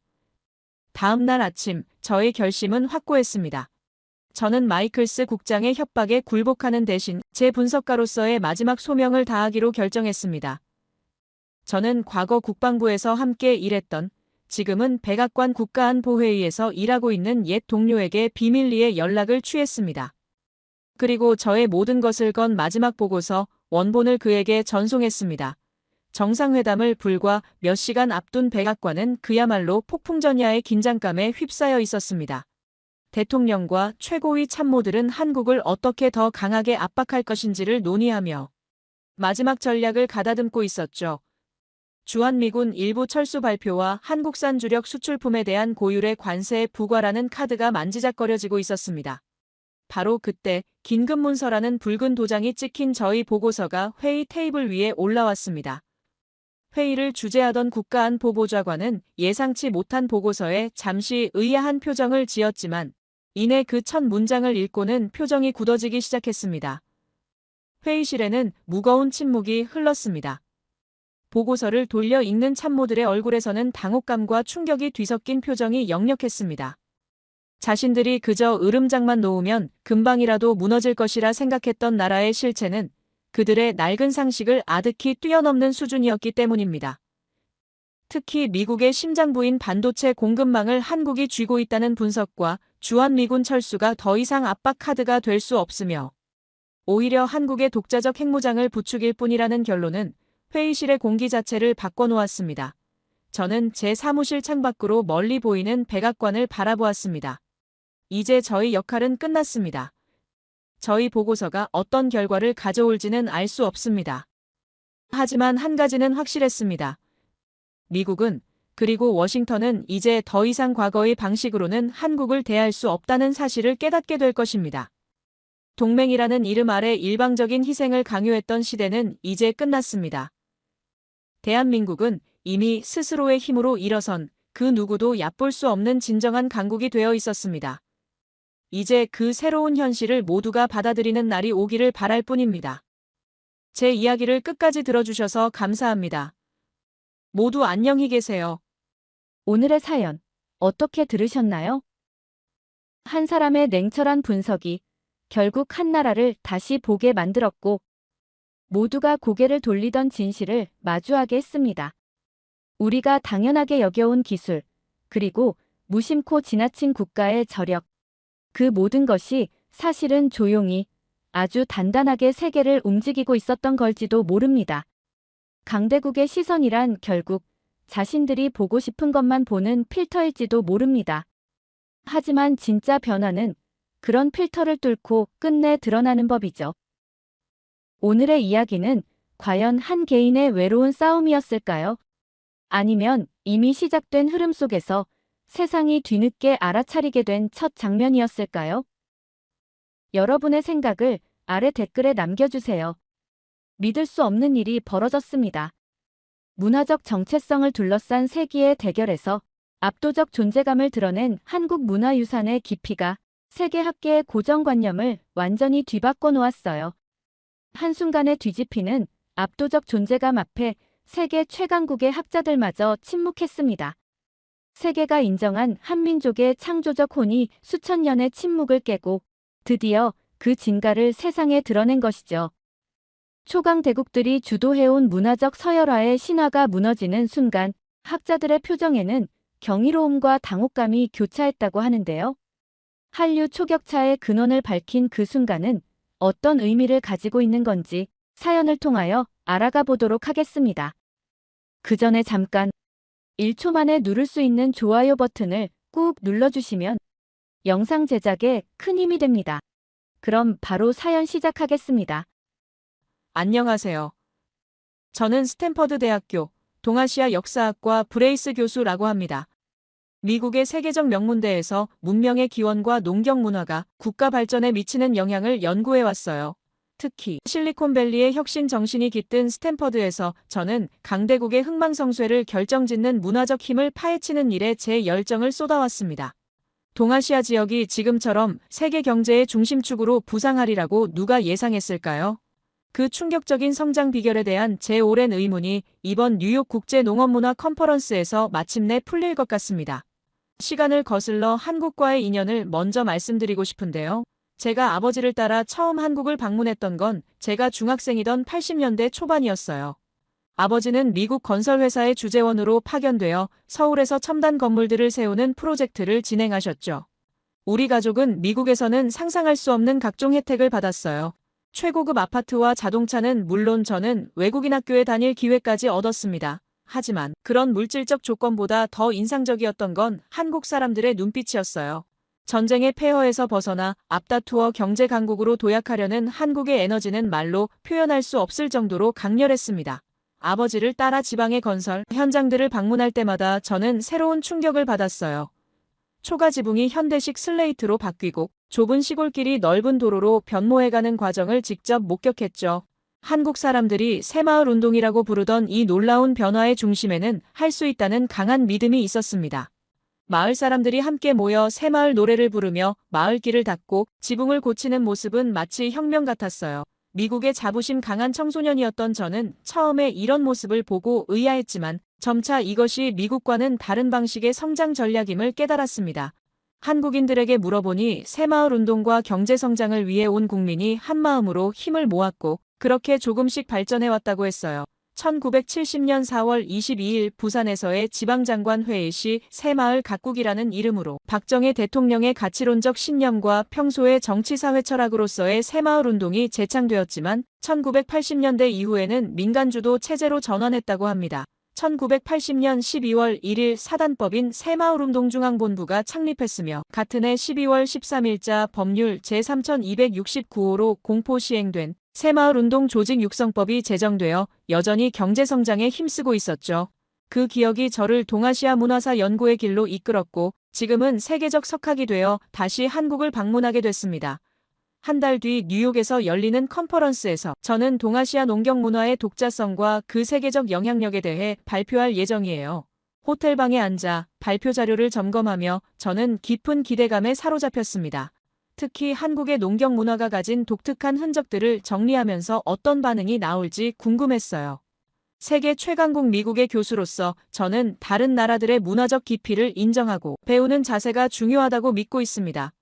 다음 날 아침, 저의 결심은 확고했습니다. 저는 마이클스 국장의 협박에 굴복하는 대신 제 분석가로서의 마지막 소명을 다하기로 결정했습니다. 저는 과거 국방부에서 함께 일했던, 지금은 백악관 국가안보회의에서 일하고 있는 옛 동료에게 비밀리에 연락을 취했습니다. 그리고 저의 모든 것을 건 마지막 보고서, 원본을 그에게 전송했습니다. 정상회담을 불과 몇 시간 앞둔 백악관은 그야말로 폭풍전야의 긴장감에 휩싸여 있었습니다. 대통령과 최고위 참모들은 한국을 어떻게 더 강하게 압박할 것인지를 논의하며 마지막 전략을 가다듬고 있었죠. 주한미군 일부 철수 발표와 한국산 주력 수출품에 대한 고율의 관세의 부과라는 카드가 만지작거려지고 있었습니다. 바로 그때 긴급 문서라는 붉은 도장이 찍힌 저희 보고서가 회의 테이블 위에 올라왔습니다. 회의를 주재하던 국가안보보좌관은 예상치 못한 보고서에 잠시 의아한 표정을 지었지만 이내 그 첫 문장을 읽고는 표정이 굳어지기 시작했습니다. 회의실에는 무거운 침묵이 흘렀습니다. 보고서를 돌려 읽는 참모들의 얼굴에서는 당혹감과 충격이 뒤섞인 표정이 역력했습니다. 자신들이 그저 으름장만 놓으면 금방이라도 무너질 것이라 생각했던 나라의 실체는 그들의 낡은 상식을 아득히 뛰어넘는 수준이었기 때문입니다. 특히 미국의 심장부인 반도체 공급망을 한국이 쥐고 있다는 분석과 주한미군 철수가 더 이상 압박 카드가 될 수 없으며 오히려 한국의 독자적 핵무장을 부추길 뿐이라는 결론은 회의실의 공기 자체를 바꿔놓았습니다. 저는 제 사무실 창밖으로 멀리 보이는 백악관을 바라보았습니다. 이제 저희 역할은 끝났습니다. 저희 보고서가 어떤 결과를 가져올지는 알 수 없습니다. 하지만 한 가지는 확실했습니다. 미국은, 그리고 워싱턴은 이제 더 이상 과거의 방식으로는 한국을 대할 수 없다는 사실을 깨닫게 될 것입니다. 동맹이라는 이름 아래 일방적인 희생을 강요했던 시대는 이제 끝났습니다. 대한민국은 이미 스스로의 힘으로 일어선 그 누구도 얕볼 수 없는 진정한 강국이 되어 있었습니다. 이제 그 새로운 현실을 모두가 받아들이는 날이 오기를 바랄 뿐입니다. 제 이야기를 끝까지 들어주셔서 감사합니다. 모두 안녕히 계세요. 오늘의 사연, 어떻게 들으셨나요? 한 사람의 냉철한 분석이 결국 한 나라를 다시 보게 만들었고, 모두가 고개를 돌리던 진실을 마주하게 했습니다. 우리가 당연하게 여겨온 기술, 그리고 무심코 지나친 국가의 저력, 그 모든 것이 사실은 조용히 아주 단단하게 세계를 움직이고 있었던 걸지도 모릅니다. 강대국의 시선이란 결국 자신들이 보고 싶은 것만 보는 필터일지도 모릅니다. 하지만 진짜 변화는 그런 필터를 뚫고 끝내 드러나는 법이죠. 오늘의 이야기는 과연 한 개인의 외로운 싸움이었을까요? 아니면 이미 시작된 흐름 속에서 세상이 뒤늦게 알아차리게 된 첫 장면이었을까요? 여러분의 생각을 아래 댓글에 남겨주세요. 믿을 수 없는 일이 벌어졌습니다. 문화적 정체성을 둘러싼 세기의 대결에서 압도적 존재감을 드러낸 한국 문화유산의 깊이가 세계 학계의 고정관념을 완전히 뒤바꿔 놓았어요. 한순간의 뒤집히는 압도적 존재감 앞에 세계 최강국의 학자들마저 침묵했습니다. 세계가 인정한 한민족의 창조적 혼이 수천 년의 침묵을 깨고 드디어 그 진가를 세상에 드러낸 것이죠. 초강 대국들이 주도해온 문화적 서열화의 신화가 무너지는 순간 학자들의 표정에는 경이로움과 당혹감이 교차했다고 하는데요. 한류 초격차의 근원을 밝힌 그 순간은 어떤 의미를 가지고 있는 건지 사연을 통하여 알아가 보도록 하겠습니다. 그 전에 잠깐 1초 만에 누를 수 있는 좋아요 버튼을 꾹 눌러주시면 영상 제작에 큰 힘이 됩니다. 그럼 바로 사연 시작하겠습니다. 안녕하세요. 저는 스탠퍼드 대학교 동아시아 역사학과 브레이스 교수라고 합니다. 미국의 세계적 명문대에서 문명의 기원과 농경 문화가 국가 발전에 미치는 영향을 연구해왔어요. 특히 실리콘밸리의 혁신 정신이 깃든 스탠퍼드에서 저는 강대국의 흥망성쇠를 결정짓는 문화적 힘을 파헤치는 일에 제 열정을 쏟아왔습니다. 동아시아 지역이 지금처럼 세계 경제의 중심축으로 부상하리라고 누가 예상했을까요? 그 충격적인 성장 비결에 대한 제 오랜 의문이 이번 뉴욕 국제농업문화 컨퍼런스에서 마침내 풀릴 것 같습니다. 시간을 거슬러 한국과의 인연을 먼저 말씀드리고 싶은데요. 제가 아버지를 따라 처음 한국을 방문했던 건 제가 중학생이던 80년대 초반이었어요. 아버지는 미국 건설회사의 주재원으로 파견되어 서울에서 첨단 건물들을 세우는 프로젝트를 진행하셨죠. 우리 가족은 미국에서는 상상할 수 없는 각종 혜택을 받았어요. 최고급 아파트와 자동차는 물론 저는 외국인 학교에 다닐 기회까지 얻었습니다. 하지만 그런 물질적 조건보다 더 인상적이었던 건 한국 사람들의 눈빛이었어요. 전쟁의 폐허에서 벗어나 앞다투어 경제 강국으로 도약하려는 한국의 에너지는 말로 표현할 수 없을 정도로 강렬했습니다. 아버지를 따라 지방의 건설 현장들을 방문할 때마다 저는 새로운 충격을 받았어요. 초가 지붕이 현대식 슬레이트로 바뀌고 좁은 시골길이 넓은 도로로 변모해가는 과정을 직접 목격했죠. 한국 사람들이 새마을 운동이라고 부르던 이 놀라운 변화의 중심에는 할 수 있다는 강한 믿음이 있었습니다. 마을 사람들이 함께 모여 새마을 노래를 부르며 마을길을 닦고 지붕을 고치는 모습은 마치 혁명 같았어요. 미국의 자부심 강한 청소년이었던 저는 처음에 이런 모습을 보고 의아했지만 점차 이것이 미국과는 다른 방식의 성장 전략임을 깨달았습니다. 한국인들에게 물어보니 새마을 운동과 경제 성장을 위해 온 국민이 한마음으로 힘을 모았고 그렇게 조금씩 발전해왔다고 했어요. 1970년 4월 22일 부산에서의 지방장관 회의 시 새마을 각국이라는 이름으로 박정희 대통령의 가치론적 신념과 평소의 정치사회 철학으로서의 새마을 운동이 재창되었지만 1980년대 이후에는 민간주도 체제로 전환했다고 합니다. 1980년 12월 1일 사단법인 새마을운동중앙본부가 창립했으며 같은 해 12월 13일자 법률 제3269호로 공포 시행된 새마을운동 조직 육성법이 제정되어 여전히 경제성장에 힘쓰고 있었죠. 그 기억이 저를 동아시아 문화사 연구의 길로 이끌었고 지금은 세계적 석학이 되어 다시 한국을 방문하게 됐습니다. 한 달 뒤 뉴욕에서 열리는 컨퍼런스에서 저는 동아시아 농경 문화의 독자성과 그 세계적 영향력에 대해 발표할 예정이에요. 호텔방에 앉아 발표 자료를 점검하며 저는 깊은 기대감에 사로잡혔습니다. 특히 한국의 농경 문화가 가진 독특한 흔적들을 정리하면서 어떤 반응이 나올지 궁금했어요. 세계 최강국 미국의 교수로서 저는 다른 나라들의 문화적 깊이를 인정하고 배우는 자세가 중요하다고 믿고 있습니다.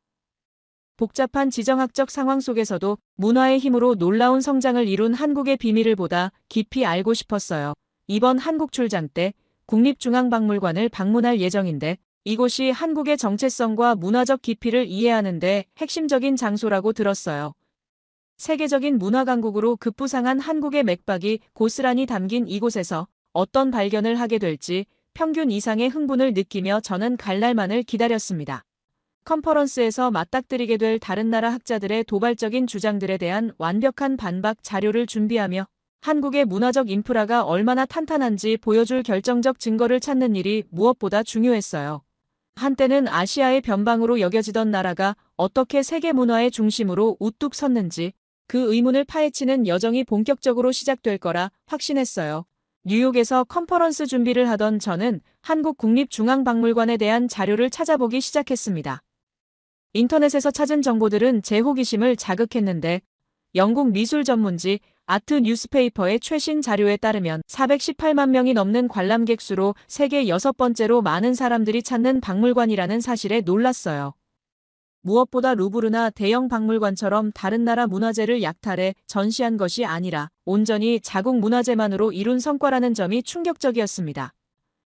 복잡한 지정학적 상황 속에서도 문화의 힘으로 놀라운 성장을 이룬 한국의 비밀을 보다 깊이 알고 싶었어요. 이번 한국 출장 때 국립중앙박물관을 방문할 예정인데 이곳이 한국의 정체성과 문화적 깊이를 이해하는 데 핵심적인 장소라고 들었어요. 세계적인 문화 강국으로 급부상한 한국의 맥박이 고스란히 담긴 이곳에서 어떤 발견을 하게 될지 평균 이상의 흥분을 느끼며 저는 갈 날만을 기다렸습니다. 컨퍼런스에서 맞닥뜨리게 될 다른 나라 학자들의 도발적인 주장들에 대한 완벽한 반박 자료를 준비하며 한국의 문화적 인프라가 얼마나 탄탄한지 보여줄 결정적 증거를 찾는 일이 무엇보다 중요했어요. 한때는 아시아의 변방으로 여겨지던 나라가 어떻게 세계 문화의 중심으로 우뚝 섰는지 그 의문을 파헤치는 여정이 본격적으로 시작될 거라 확신했어요. 뉴욕에서 컨퍼런스 준비를 하던 저는 한국국립중앙박물관에 대한 자료를 찾아보기 시작했습니다. 인터넷에서 찾은 정보들은 제 호기심을 자극했는데 영국 미술 전문지 아트 뉴스페이퍼의 최신 자료에 따르면 418만 명이 넘는 관람객 수로 세계 6번째로 많은 사람들이 찾는 박물관이라는 사실에 놀랐어요. 무엇보다 루브르나 대형 박물관처럼 다른 나라 문화재를 약탈해 전시한 것이 아니라 온전히 자국 문화재만으로 이룬 성과라는 점이 충격적이었습니다.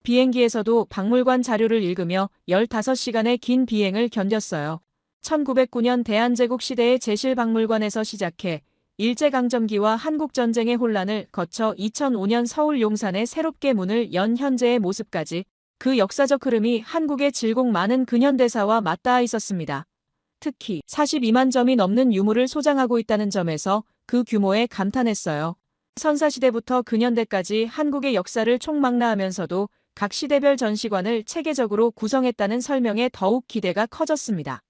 비행기에서도 박물관 자료를 읽으며 15시간의 긴 비행을 견뎠어요. 1909년 대한제국 시대의 제실박물관에서 시작해 일제강점기와 한국전쟁의 혼란을 거쳐 2005년 서울 용산에 새롭게 문을 연 현재의 모습까지 그 역사적 흐름이 한국의 질곡 많은 근현대사와 맞닿아 있었습니다. 특히 42만 점이 넘는 유물을 소장하고 있다는 점에서 그 규모에 감탄했어요. 선사시대부터 근현대까지 한국의 역사를 총망라하면서도 각 시대별 전시관을 체계적으로 구성했다는 설명에 더욱 기대가 커졌습니다.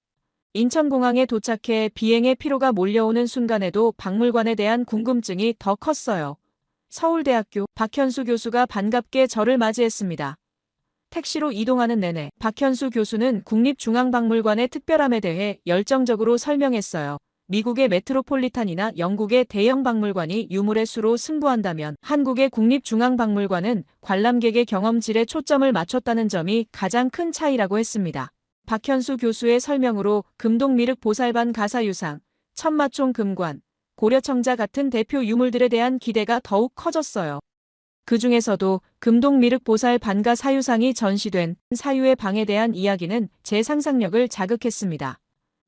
인천공항에 도착해 비행의 피로가 몰려오는 순간에도 박물관에 대한 궁금증이 더 컸어요. 서울대학교 박현수 교수가 반갑게 저를 맞이했습니다. 택시로 이동하는 내내 박현수 교수는 국립중앙박물관의 특별함에 대해 열정적으로 설명했어요. 미국의 메트로폴리탄이나 영국의 대형 박물관이 유물의 수로 승부한다면 한국의 국립중앙박물관은 관람객의 경험질에 초점을 맞췄다는 점이 가장 큰 차이라고 했습니다. 박현수 교수의 설명으로 금동미륵 보살반 가사유상, 천마총 금관, 고려청자 같은 대표 유물들에 대한 기대가 더욱 커졌어요. 그 중에서도 금동미륵 보살 반가 사유상이 전시된 사유의 방에 대한 이야기는 제 상상력을 자극했습니다.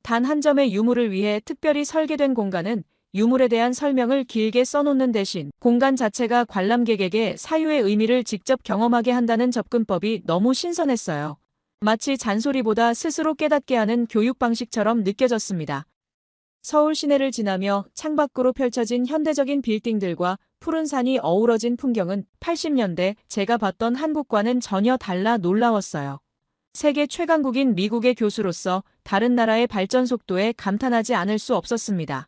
단 한 점의 유물을 위해 특별히 설계된 공간은 유물에 대한 설명을 길게 써놓는 대신 공간 자체가 관람객에게 사유의 의미를 직접 경험하게 한다는 접근법이 너무 신선했어요. 마치 잔소리보다 스스로 깨닫게 하는 교육 방식처럼 느껴졌습니다. 서울 시내를 지나며 창밖으로 펼쳐진 현대적인 빌딩들과 푸른 산이 어우러진 풍경은 80년대 제가 봤던 한국과는 전혀 달라 놀라웠어요. 세계 최강국인 미국의 교수로서 다른 나라의 발전 속도에 감탄하지 않을 수 없었습니다.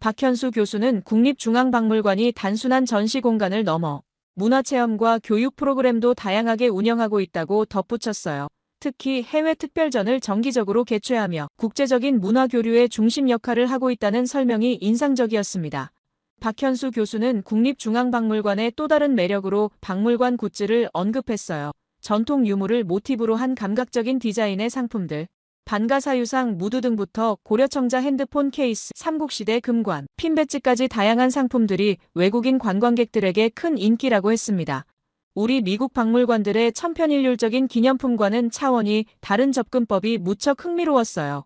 박현수 교수는 국립중앙박물관이 단순한 전시 공간을 넘어 문화체험과 교육 프로그램도 다양하게 운영하고 있다고 덧붙였어요. 특히 해외 특별전을 정기적으로 개최하며 국제적인 문화 교류의 중심 역할을 하고 있다는 설명이 인상적이었습니다. 박현수 교수는 국립중앙박물관의 또 다른 매력으로 박물관 굿즈를 언급했어요. 전통 유물을 모티브로 한 감각적인 디자인의 상품들, 반가사유상 무드 등부터 고려청자 핸드폰 케이스, 삼국시대 금관, 핀 배지까지 다양한 상품들이 외국인 관광객들에게 큰 인기라고 했습니다. 우리 미국 박물관들의 천편일률적인 기념품과는 차원이 다른 접근법이 무척 흥미로웠어요.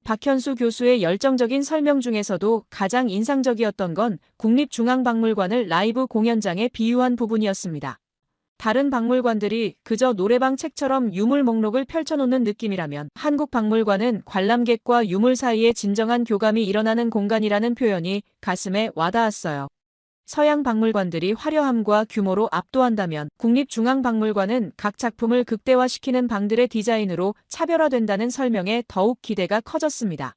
박현수 교수의 열정적인 설명 중에서도 가장 인상적이었던 건 국립중앙박물관을 라이브 공연장에 비유한 부분이었습니다. 다른 박물관들이 그저 노래방 책처럼 유물 목록을 펼쳐놓는 느낌이라면 한국 박물관은 관람객과 유물 사이에 진정한 교감이 일어나는 공간이라는 표현이 가슴에 와닿았어요. 서양 박물관들이 화려함과 규모로 압도한다면 국립중앙박물관은 각 작품을 극대화시키는 방들의 디자인으로 차별화된다는 설명에 더욱 기대가 커졌습니다.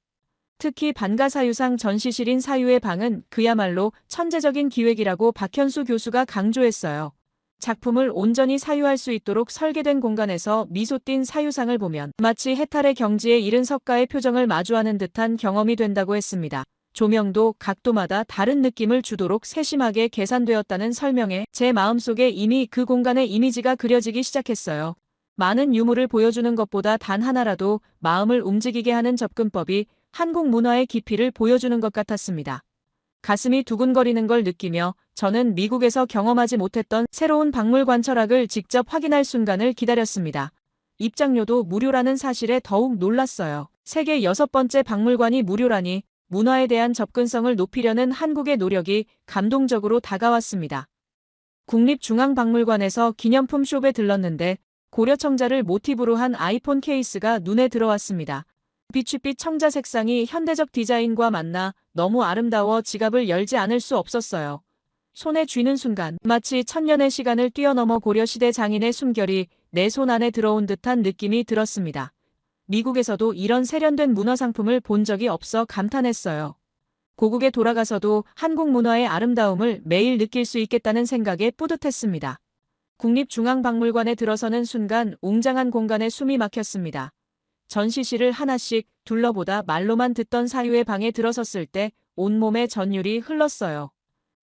특히 반가사유상 전시실인 사유의 방은 그야말로 천재적인 기획이라고 박현수 교수가 강조했어요. 작품을 온전히 사유할 수 있도록 설계된 공간에서 미소 띈 사유상을 보면 마치 해탈의 경지에 이른 석가의 표정을 마주하는 듯한 경험이 된다고 했습니다. 조명도 각도마다 다른 느낌을 주도록 세심하게 계산되었다는 설명에 제 마음속에 이미 그 공간의 이미지가 그려지기 시작했어요. 많은 유물을 보여주는 것보다 단 하나라도 마음을 움직이게 하는 접근법이 한국 문화의 깊이를 보여주는 것 같았습니다. 가슴이 두근거리는 걸 느끼며 저는 미국에서 경험하지 못했던 새로운 박물관 철학을 직접 확인할 순간을 기다렸습니다. 입장료도 무료라는 사실에 더욱 놀랐어요. 세계 6번째 박물관이 무료라니 문화에 대한 접근성을 높이려는 한국의 노력이 감동적으로 다가왔습니다. 국립중앙박물관에서 기념품 숍에 들렀는데 고려청자를 모티브로 한 아이폰 케이스가 눈에 들어왔습니다. 빛빛 청자 색상이 현대적 디자인과 만나 너무 아름다워 지갑을 열지 않을 수 없었어요. 손에 쥐는 순간 마치 천년의 시간을 뛰어넘어 고려시대 장인의 숨결이 내 손 안에 들어온 듯한 느낌이 들었습니다. 미국에서도 이런 세련된 문화상품을 본 적이 없어 감탄했어요. 고국에 돌아가서도 한국 문화의 아름다움을 매일 느낄 수 있겠다는 생각에 뿌듯했습니다. 국립중앙박물관에 들어서는 순간 웅장한 공간에 숨이 막혔습니다. 전시실을 하나씩 둘러보다 말로만 듣던 사유의 방에 들어섰을 때 온몸에 전율이 흘렀어요.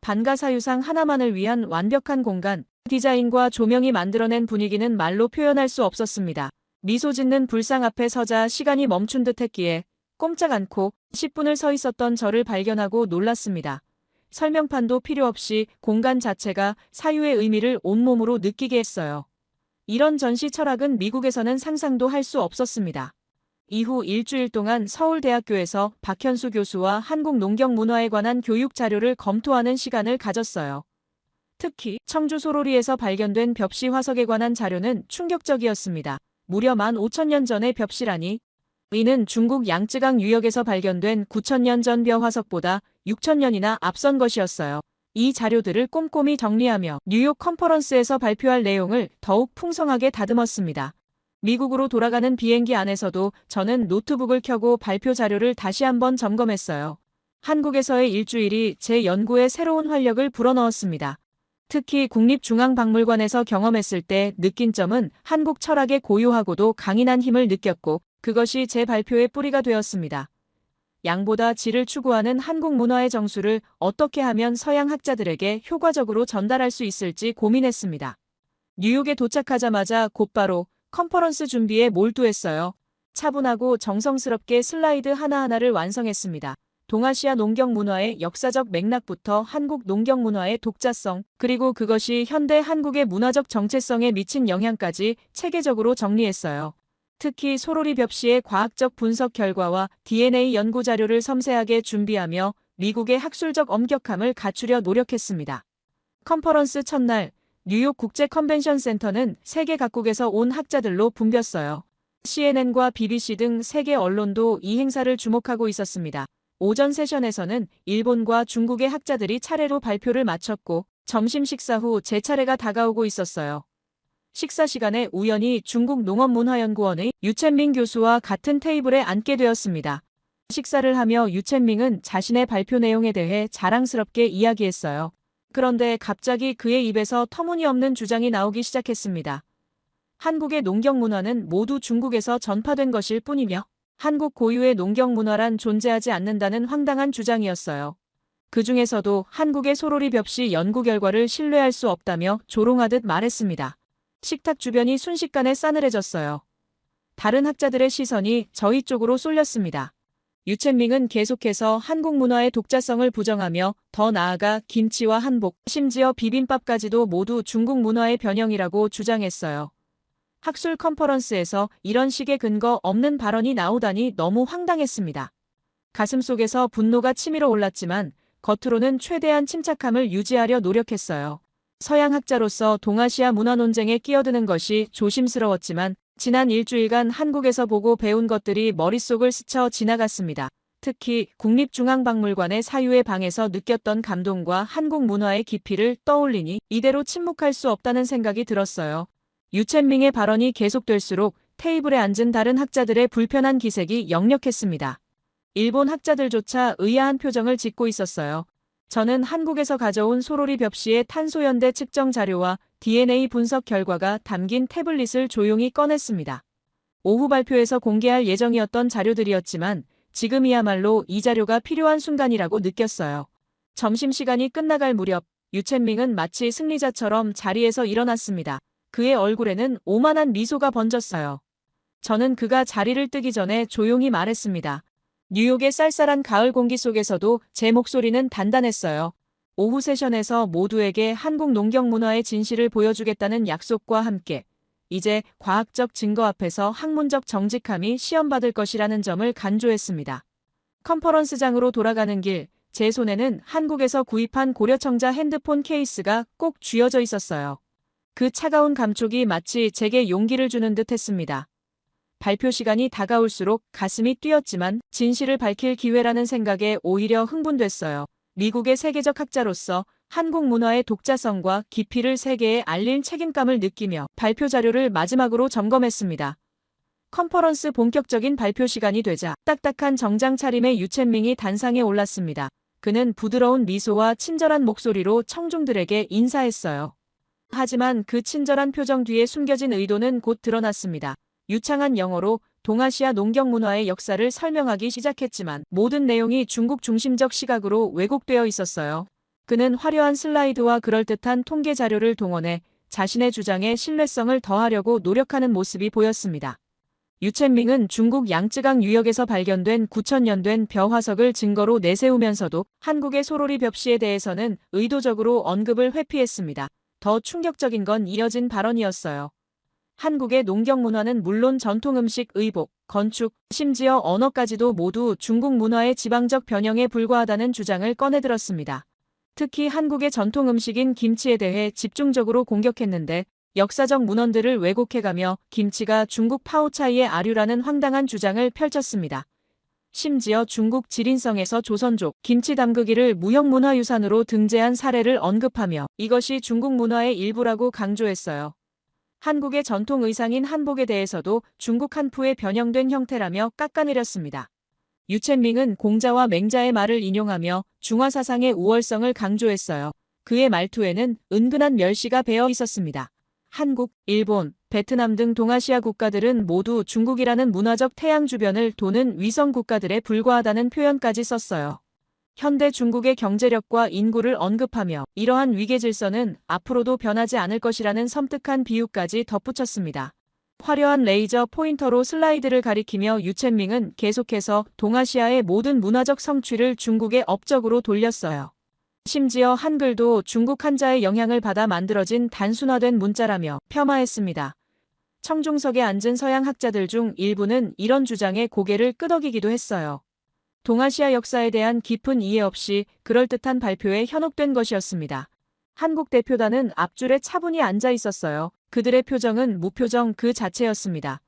반가사유상 하나만을 위한 완벽한 공간, 디자인과 조명이 만들어낸 분위기는 말로 표현할 수 없었습니다. 미소 짓는 불상 앞에 서자 시간이 멈춘 듯 했기에 꼼짝 않고 10분을 서 있었던 저를 발견하고 놀랐습니다. 설명판도 필요 없이 공간 자체가 사유의 의미를 온몸으로 느끼게 했어요. 이런 전시 철학은 미국에서는 상상도 할 수 없었습니다. 이후 일주일 동안 서울대학교에서 박현수 교수와 한국 농경 문화에 관한 교육 자료를 검토하는 시간을 가졌어요. 특히 청주 소로리에서 발견된 벽시 화석에 관한 자료는 충격적이었습니다. 무려 15,000년 전의 벽시라니. 이는 중국 양쯔강 유역에서 발견된 9,000년 전 벼 화석보다 6,000년이나 앞선 것이었어요. 이 자료들을 꼼꼼히 정리하며 뉴욕 컨퍼런스에서 발표할 내용을 더욱 풍성하게 다듬었습니다. 미국으로 돌아가는 비행기 안에서도 저는 노트북을 켜고 발표 자료를 다시 한번 점검했어요. 한국에서의 일주일이 제 연구에 새로운 활력을 불어넣었습니다. 특히 국립중앙박물관에서 경험했을 때 느낀 점은 한국 철학의 고요하고도 강인한 힘을 느꼈고 그것이 제 발표의 뿌리가 되었습니다. 양보다 질을 추구하는 한국 문화의 정수를 어떻게 하면 서양 학자들에게 효과적으로 전달할 수 있을지 고민했습니다. 뉴욕에 도착하자마자 곧바로 컨퍼런스 준비에 몰두했어요. 차분하고 정성스럽게 슬라이드 하나하나를 완성했습니다. 동아시아 농경 문화의 역사적 맥락부터 한국 농경 문화의 독자성, 그리고 그것이 현대 한국의 문화적 정체성에 미친 영향까지 체계적으로 정리했어요. 특히 소로리 벽시의 과학적 분석 결과와 DNA 연구 자료를 섬세하게 준비하며 미국의 학술적 엄격함을 갖추려 노력했습니다. 컨퍼런스 첫날, 뉴욕 국제 컨벤션 센터는 세계 각국에서 온 학자들로 붐볐어요. CNN과 BBC 등 세계 언론도 이 행사를 주목하고 있었습니다. 오전 세션에서는 일본과 중국의 학자들이 차례로 발표를 마쳤고 점심 식사 후 제 차례가 다가오고 있었어요. 식사 시간에 우연히 중국 농업문화연구원의 유첸밍 교수와 같은 테이블에 앉게 되었습니다. 식사를 하며 유첸밍은 자신의 발표 내용에 대해 자랑스럽게 이야기했어요. 그런데 갑자기 그의 입에서 터무니없는 주장이 나오기 시작했습니다. 한국의 농경 문화는 모두 중국에서 전파된 것일 뿐이며 한국 고유의 농경 문화란 존재하지 않는다는 황당한 주장이었어요. 그 중에서도 한국의 소로리 벽시 연구 결과를 신뢰할 수 없다며 조롱하듯 말했습니다. 식탁 주변이 순식간에 싸늘해졌어요. 다른 학자들의 시선이 저희 쪽으로 쏠렸습니다. 유첸밍은 계속해서 한국 문화의 독자성을 부정하며 더 나아가 김치와 한복, 심지어 비빔밥까지도 모두 중국 문화의 변형이라고 주장했어요. 학술 컨퍼런스에서 이런 식의 근거 없는 발언이 나오다니 너무 황당했습니다. 가슴속에서 분노가 치밀어 올랐지만 겉으로는 최대한 침착함을 유지하려 노력했어요. 서양 학자로서 동아시아 문화 논쟁에 끼어드는 것이 조심스러웠지만 지난 일주일간 한국에서 보고 배운 것들이 머릿속을 스쳐 지나갔습니다. 특히 국립중앙박물관의 사유의 방에서 느꼈던 감동과 한국 문화의 깊이를 떠올리니 이대로 침묵할 수 없다는 생각이 들었어요. 유첸밍의 발언이 계속될수록 테이블에 앉은 다른 학자들의 불편한 기색이 역력했습니다. 일본 학자들조차 의아한 표정을 짓고 있었어요. 저는 한국에서 가져온 소로리 벽시의 탄소연대 측정 자료와 DNA 분석 결과가 담긴 태블릿을 조용히 꺼냈습니다. 오후 발표에서 공개할 예정이었던 자료들이었지만 지금이야말로 이 자료가 필요한 순간이라고 느꼈어요. 점심시간이 끝나갈 무렵 유첸밍은 마치 승리자처럼 자리에서 일어났습니다. 그의 얼굴에는 오만한 미소가 번졌어요. 저는 그가 자리를 뜨기 전에 조용히 말했습니다. 뉴욕의 쌀쌀한 가을 공기 속에서도 제 목소리는 단단했어요. 오후 세션에서 모두에게 한국 농경 문화의 진실을 보여주겠다는 약속과 함께 이제 과학적 증거 앞에서 학문적 정직함이 시험받을 것이라는 점을 강조했습니다. 컨퍼런스장으로 돌아가는 길, 제 손에는 한국에서 구입한 고려청자 핸드폰 케이스가 꼭 쥐어져 있었어요. 그 차가운 감촉이 마치 제게 용기를 주는 듯 했습니다. 발표 시간이 다가올수록 가슴이 뛰었지만 진실을 밝힐 기회라는 생각에 오히려 흥분됐어요. 미국의 세계적 학자로서 한국 문화의 독자성과 깊이를 세계에 알릴 책임감을 느끼며 발표 자료를 마지막으로 점검했습니다. 컨퍼런스 본격적인 발표 시간이 되자 딱딱한 정장 차림의 유첸밍이 단상에 올랐습니다. 그는 부드러운 미소와 친절한 목소리로 청중들에게 인사했어요. 하지만 그 친절한 표정 뒤에 숨겨진 의도는 곧 드러났습니다. 유창한 영어로 동아시아 농경 문화의 역사를 설명하기 시작했지만 모든 내용이 중국 중심적 시각으로 왜곡되어 있었어요. 그는 화려한 슬라이드와 그럴듯한 통계 자료를 동원해 자신의 주장에 신뢰성을 더하려고 노력하는 모습이 보였습니다. 유첸밍은 중국 양쯔강 유역에서 발견된 9,000년 된 벼 화석을 증거로 내세우면서도 한국의 소로리 벽시에 대해서는 의도적으로 언급을 회피했습니다. 더 충격적인 건 이어진 발언이었어요. 한국의 농경 문화는 물론 전통 음식, 의복, 건축, 심지어 언어까지도 모두 중국 문화의 지방적 변형에 불과하다는 주장을 꺼내들었습니다. 특히 한국의 전통 음식인 김치에 대해 집중적으로 공격했는데 역사적 문헌들을 왜곡해가며 김치가 중국 파오차이의 아류라는 황당한 주장을 펼쳤습니다. 심지어 중국 지린성에서 조선족 김치 담그기를 무형문화유산으로 등재한 사례를 언급하며 이것이 중국 문화의 일부라고 강조했어요. 한국의 전통 의상인 한복에 대해서도 중국 한푸의 변형된 형태라며 깎아내렸습니다. 유첸밍은 공자와 맹자의 말을 인용하며 중화사상의 우월성을 강조했어요. 그의 말투에는 은근한 멸시가 배어 있었습니다. 한국, 일본, 베트남 등 동아시아 국가들은 모두 중국이라는 문화적 태양 주변을 도는 위성 국가들에 불과하다는 표현까지 썼어요. 현대 중국의 경제력과 인구를 언급하며 이러한 위계 질서는 앞으로도 변하지 않을 것이라는 섬뜩한 비유까지 덧붙였습니다. 화려한 레이저 포인터로 슬라이드를 가리키며 유첸밍은 계속해서 동아시아의 모든 문화적 성취를 중국의 업적으로 돌렸어요. 심지어 한글도 중국 한자의 영향을 받아 만들어진 단순화된 문자라며 폄하했습니다. 청중석에 앉은 서양 학자들 중 일부는 이런 주장에 고개를 끄덕이기도 했어요. 동아시아 역사에 대한 깊은 이해 없이 그럴듯한 발표에 현혹된 것이었습니다. 한국 대표단은 앞줄에 차분히 앉아 있었어요. 그들의 표정은 무표정 그 자체였습니다.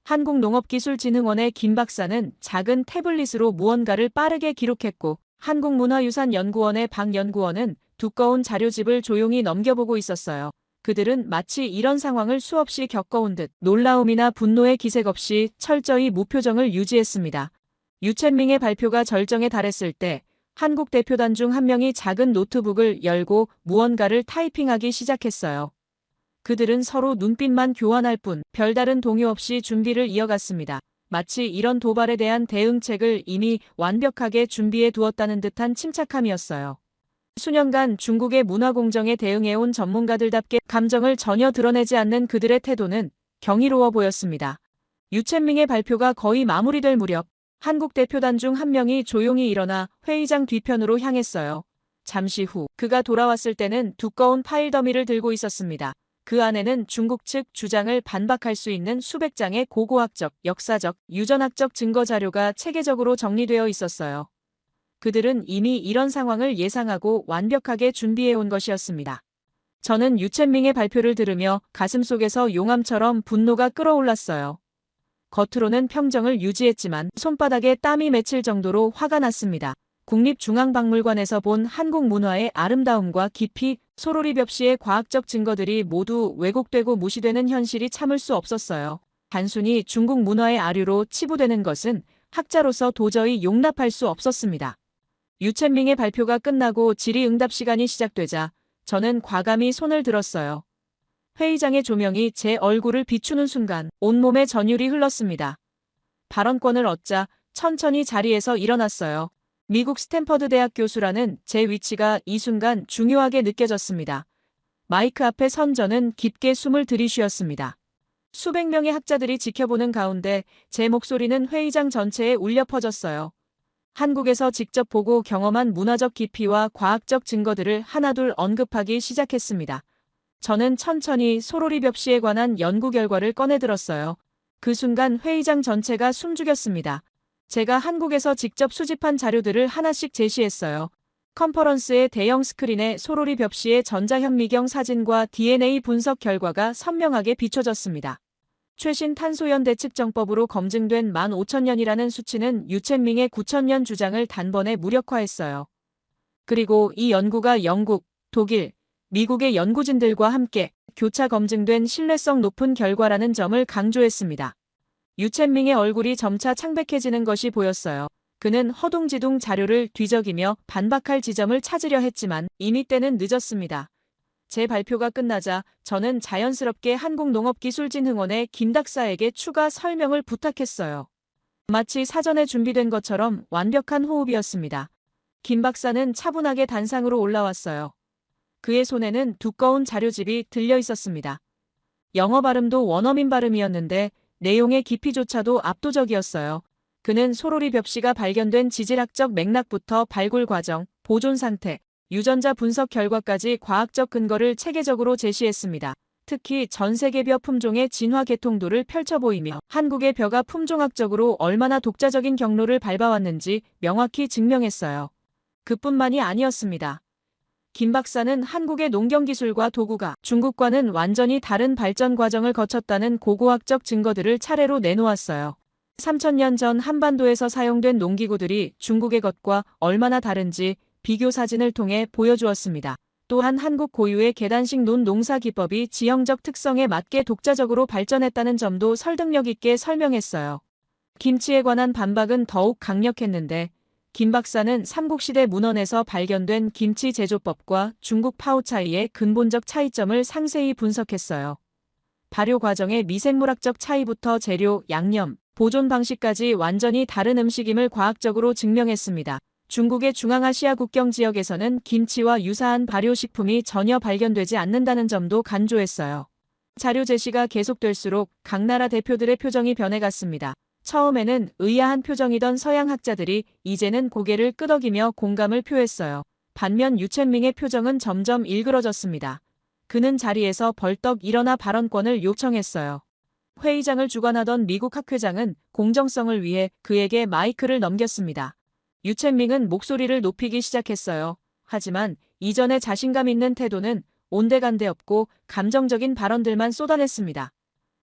한국농업기술진흥원의 김 박사는 작은 태블릿으로 무언가를 빠르게 기록했고 한국문화유산연구원의 박 연구원은 두꺼운 자료집을 조용히 넘겨보고 있었어요. 그들은 마치 이런 상황을 수없이 겪어온 듯 놀라움이나 분노의 기색 없이 철저히 무표정을 유지했습니다. 유첸밍의 발표가 절정에 달했을 때 한국 대표단 중 한 명이 작은 노트북을 열고 무언가를 타이핑하기 시작했어요. 그들은 서로 눈빛만 교환할 뿐 별다른 동요 없이 준비를 이어갔습니다. 마치 이런 도발에 대한 대응책을 이미 완벽하게 준비해 두었다는 듯한 침착함이었어요. 수년간 중국의 문화공정에 대응해온 전문가들답게 감정을 전혀 드러내지 않는 그들의 태도는 경이로워 보였습니다. 유첸밍의 발표가 거의 마무리될 무렵 한국 대표단 중 한 명이 조용히 일어나 회의장 뒤편으로 향했어요. 잠시 후 그가 돌아왔을 때는 두꺼운 파일 더미를 들고 있었습니다. 그 안에는 중국 측 주장을 반박할 수 있는 수백 장의 고고학적, 역사적, 유전학적 증거 자료가 체계적으로 정리되어 있었어요. 그들은 이미 이런 상황을 예상하고 완벽하게 준비해온 것이었습니다. 저는 유첸밍의 발표를 들으며 가슴속에서 용암처럼 분노가 끓어올랐어요. 겉으로는 평정을 유지했지만 손바닥에 땀이 맺힐 정도로 화가 났습니다. 국립중앙박물관에서 본 한국 문화의 아름다움과 깊이, 소로리 벽시의 과학적 증거들이 모두 왜곡되고 무시되는 현실이 참을 수 없었어요. 단순히 중국 문화의 아류로 치부되는 것은 학자로서 도저히 용납할 수 없었습니다. 유첸밍의 발표가 끝나고 질의응답 시간이 시작되자 저는 과감히 손을 들었어요. 회의장의 조명이 제 얼굴을 비추는 순간 온몸에 전율이 흘렀습니다. 발언권을 얻자 천천히 자리에서 일어났어요. 미국 스탠퍼드 대학 교수라는 제 위치가 이 순간 중요하게 느껴졌습니다. 마이크 앞에 선 저는 깊게 숨을 들이쉬었습니다. 수백 명의 학자들이 지켜보는 가운데 제 목소리는 회의장 전체에 울려 퍼졌어요. 한국에서 직접 보고 경험한 문화적 깊이와 과학적 증거들을 하나둘 언급하기 시작했습니다. 저는 천천히 소로리 벽시에 관한 연구 결과를 꺼내들었어요. 그 순간 회의장 전체가 숨죽였습니다. 제가 한국에서 직접 수집한 자료들을 하나씩 제시했어요. 컨퍼런스의 대형 스크린에 소로리 벽시의 전자현미경 사진과 DNA 분석 결과가 선명하게 비춰졌습니다. 최신 탄소연대 측정법으로 검증된 15,000년이라는 수치는 유첸밍의 9,000년 주장을 단번에 무력화했어요. 그리고 이 연구가 영국, 독일, 미국의 연구진들과 함께 교차 검증된 신뢰성 높은 결과라는 점을 강조했습니다. 유첸밍의 얼굴이 점차 창백해지는 것이 보였어요. 그는 허둥지둥 자료를 뒤적이며 반박할 지점을 찾으려 했지만 이미 때는 늦었습니다. 제 발표가 끝나자 저는 자연스럽게 한국농업기술진흥원의 김 박사에게 추가 설명을 부탁했어요. 마치 사전에 준비된 것처럼 완벽한 호흡이었습니다. 김 박사는 차분하게 단상으로 올라왔어요. 그의 손에는 두꺼운 자료집이 들려 있었습니다. 영어 발음도 원어민 발음이었는데 내용의 깊이조차도 압도적이었어요. 그는 소로리 벽시가 발견된 지질학적 맥락부터 발굴 과정, 보존 상태, 유전자 분석 결과까지 과학적 근거를 체계적으로 제시했습니다. 특히 전 세계 벼 품종의 진화 계통도를 펼쳐 보이며 한국의 벼가 품종학적으로 얼마나 독자적인 경로를 밟아왔는지 명확히 증명했어요. 그뿐만이 아니었습니다. 김 박사는 한국의 농경기술과 도구가 중국과는 완전히 다른 발전 과정을 거쳤다는 고고학적 증거들을 차례로 내놓았어요. 3,000년 전 한반도에서 사용된 농기구들이 중국의 것과 얼마나 다른지 비교 사진을 통해 보여주었습니다. 또한 한국 고유의 계단식 농사 기법이 지형적 특성에 맞게 독자적으로 발전했다는 점도 설득력 있게 설명했어요. 김치에 관한 반박은 더욱 강력했는데 김 박사는 삼국시대 문헌에서 발견된 김치 제조법과 중국 파오차이의 근본적 차이점을 상세히 분석했어요. 발효 과정의 미생물학적 차이부터 재료, 양념, 보존 방식까지 완전히 다른 음식임을 과학적으로 증명했습니다. 중국의 중앙아시아 국경 지역에서는 김치와 유사한 발효식품이 전혀 발견되지 않는다는 점도 강조했어요. 자료 제시가 계속될수록 각 나라 대표들의 표정이 변해갔습니다. 처음에는 의아한 표정이던 서양 학자들이 이제는 고개를 끄덕이며 공감을 표했어요. 반면 유첸밍의 표정은 점점 일그러졌습니다. 그는 자리에서 벌떡 일어나 발언권을 요청했어요. 회의장을 주관하던 미국 학회장은 공정성을 위해 그에게 마이크를 넘겼습니다. 유첸밍은 목소리를 높이기 시작했어요. 하지만 이전의 자신감 있는 태도는 온데간데 없고 감정적인 발언들만 쏟아냈습니다.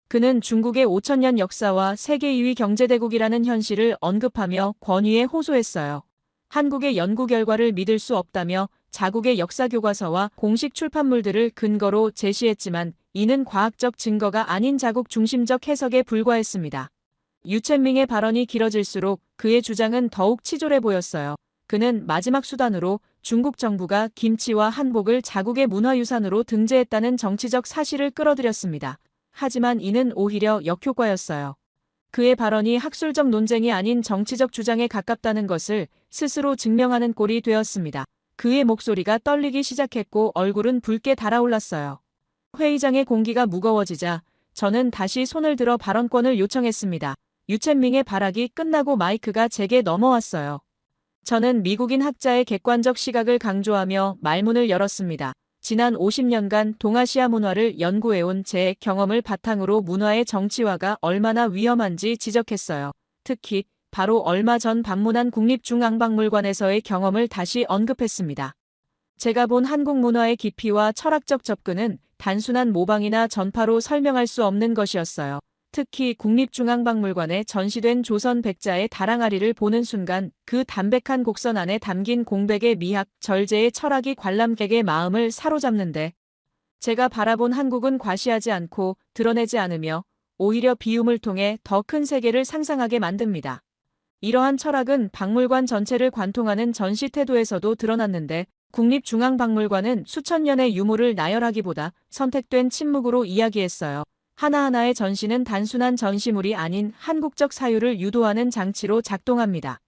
그는 중국의 5,000년 역사와 세계 2위 경제대국이라는 현실을 언급하며 권위에 호소했어요. 한국의 연구 결과를 믿을 수 없다며 자국의 역사교과서와 공식 출판물들을 근거로 제시했지만 이는 과학적 증거가 아닌 자국 중심적 해석에 불과했습니다. 유첸밍의 발언이 길어질수록 그의 주장은 더욱 치졸해 보였어요. 그는 마지막 수단으로 중국 정부가 김치와 한복을 자국의 문화유산으로 등재했다는 정치적 사실을 끌어들였습니다. 하지만 이는 오히려 역효과였어요. 그의 발언이 학술적 논쟁이 아닌 정치적 주장에 가깝다는 것을 스스로 증명하는 꼴이 되었습니다. 그의 목소리가 떨리기 시작했고 얼굴은 붉게 달아올랐어요. 회의장의 공기가 무거워지자 저는 다시 손을 들어 발언권을 요청했습니다. 유첸밍의 발악이 끝나고 마이크가 제게 넘어왔어요. 저는 미국인 학자의 객관적 시각을 강조하며 말문을 열었습니다. 지난 50년간 동아시아 문화를 연구해온 제 경험을 바탕으로 문화의 정치화가 얼마나 위험한지 지적했어요. 특히 바로 얼마 전 방문한 국립중앙박물관에서의 경험을 다시 언급했습니다. 제가 본 한국 문화의 깊이와 철학적 접근은 단순한 모방이나 전파로 설명할 수 없는 것이었어요. 특히 국립중앙박물관에 전시된 조선 백자의 다랑아리를 보는 순간 그 담백한 곡선 안에 담긴 공백의 미학, 절제의 철학이 관람객의 마음을 사로잡는데 제가 바라본 한국은 과시하지 않고 드러내지 않으며 오히려 비움을 통해 더 큰 세계를 상상하게 만듭니다. 이러한 철학은 박물관 전체를 관통하는 전시 태도에서도 드러났는데 국립중앙박물관은 수천 년의 유물을 나열하기보다 선택된 침묵으로 이야기했어요. 하나하나의 전시는 단순한 전시물이 아닌 한국적 사유를 유도하는 장치로 작동합니다.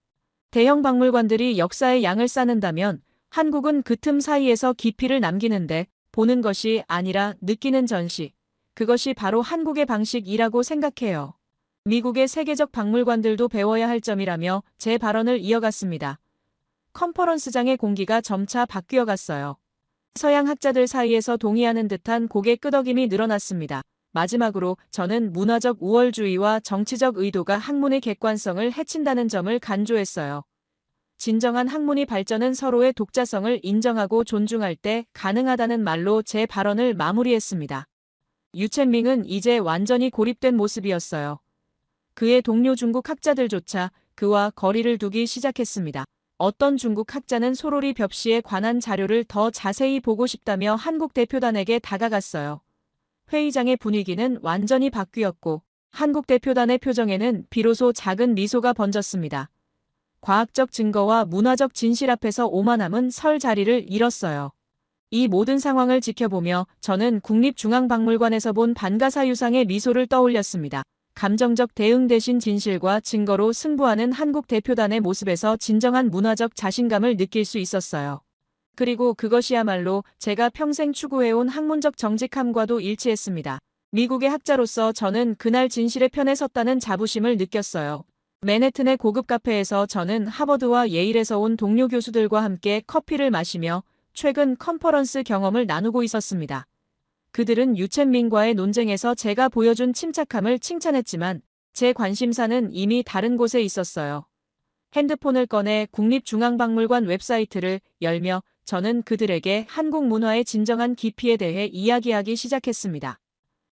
대형 박물관들이 역사의 양을 쌓는다면 한국은 그 틈 사이에서 깊이를 남기는데 보는 것이 아니라 느끼는 전시. 그것이 바로 한국의 방식이라고 생각해요. 미국의 세계적 박물관들도 배워야 할 점이라며 제 발언을 이어갔습니다. 컨퍼런스장의 공기가 점차 바뀌어 갔어요. 서양 학자들 사이에서 동의하는 듯한 고개 끄덕임이 늘어났습니다. 마지막으로 저는 문화적 우월주의와 정치적 의도가 학문의 객관성을 해친다는 점을 강조했어요. 진정한 학문의 발전은 서로의 독자성을 인정하고 존중할 때 가능하다는 말로 제 발언을 마무리했습니다. 유첸밍은 이제 완전히 고립된 모습이었어요. 그의 동료 중국 학자들조차 그와 거리를 두기 시작했습니다. 어떤 중국 학자는 소로리 벽시에 관한 자료를 더 자세히 보고 싶다며 한국 대표단에게 다가갔어요. 회의장의 분위기는 완전히 바뀌었고 한국 대표단의 표정에는 비로소 작은 미소가 번졌습니다. 과학적 증거와 문화적 진실 앞에서 오만함은 설 자리를 잃었어요. 이 모든 상황을 지켜보며 저는 국립중앙박물관에서 본 반가사유상의 미소를 떠올렸습니다. 감정적 대응 대신 진실과 증거로 승부하는 한국 대표단의 모습에서 진정한 문화적 자신감을 느낄 수 있었어요. 그리고 그것이야말로 제가 평생 추구해온 학문적 정직함과도 일치했습니다. 미국의 학자로서 저는 그날 진실의 편에 섰다는 자부심을 느꼈어요. 맨해튼의 고급 카페에서 저는 하버드와 예일에서 온 동료 교수들과 함께 커피를 마시며 최근 컨퍼런스 경험을 나누고 있었습니다. 그들은 유첸민과의 논쟁에서 제가 보여준 침착함을 칭찬했지만 제 관심사는 이미 다른 곳에 있었어요. 핸드폰을 꺼내 국립중앙박물관 웹사이트를 열며 저는 그들에게 한국 문화의 진정한 깊이에 대해 이야기하기 시작했습니다.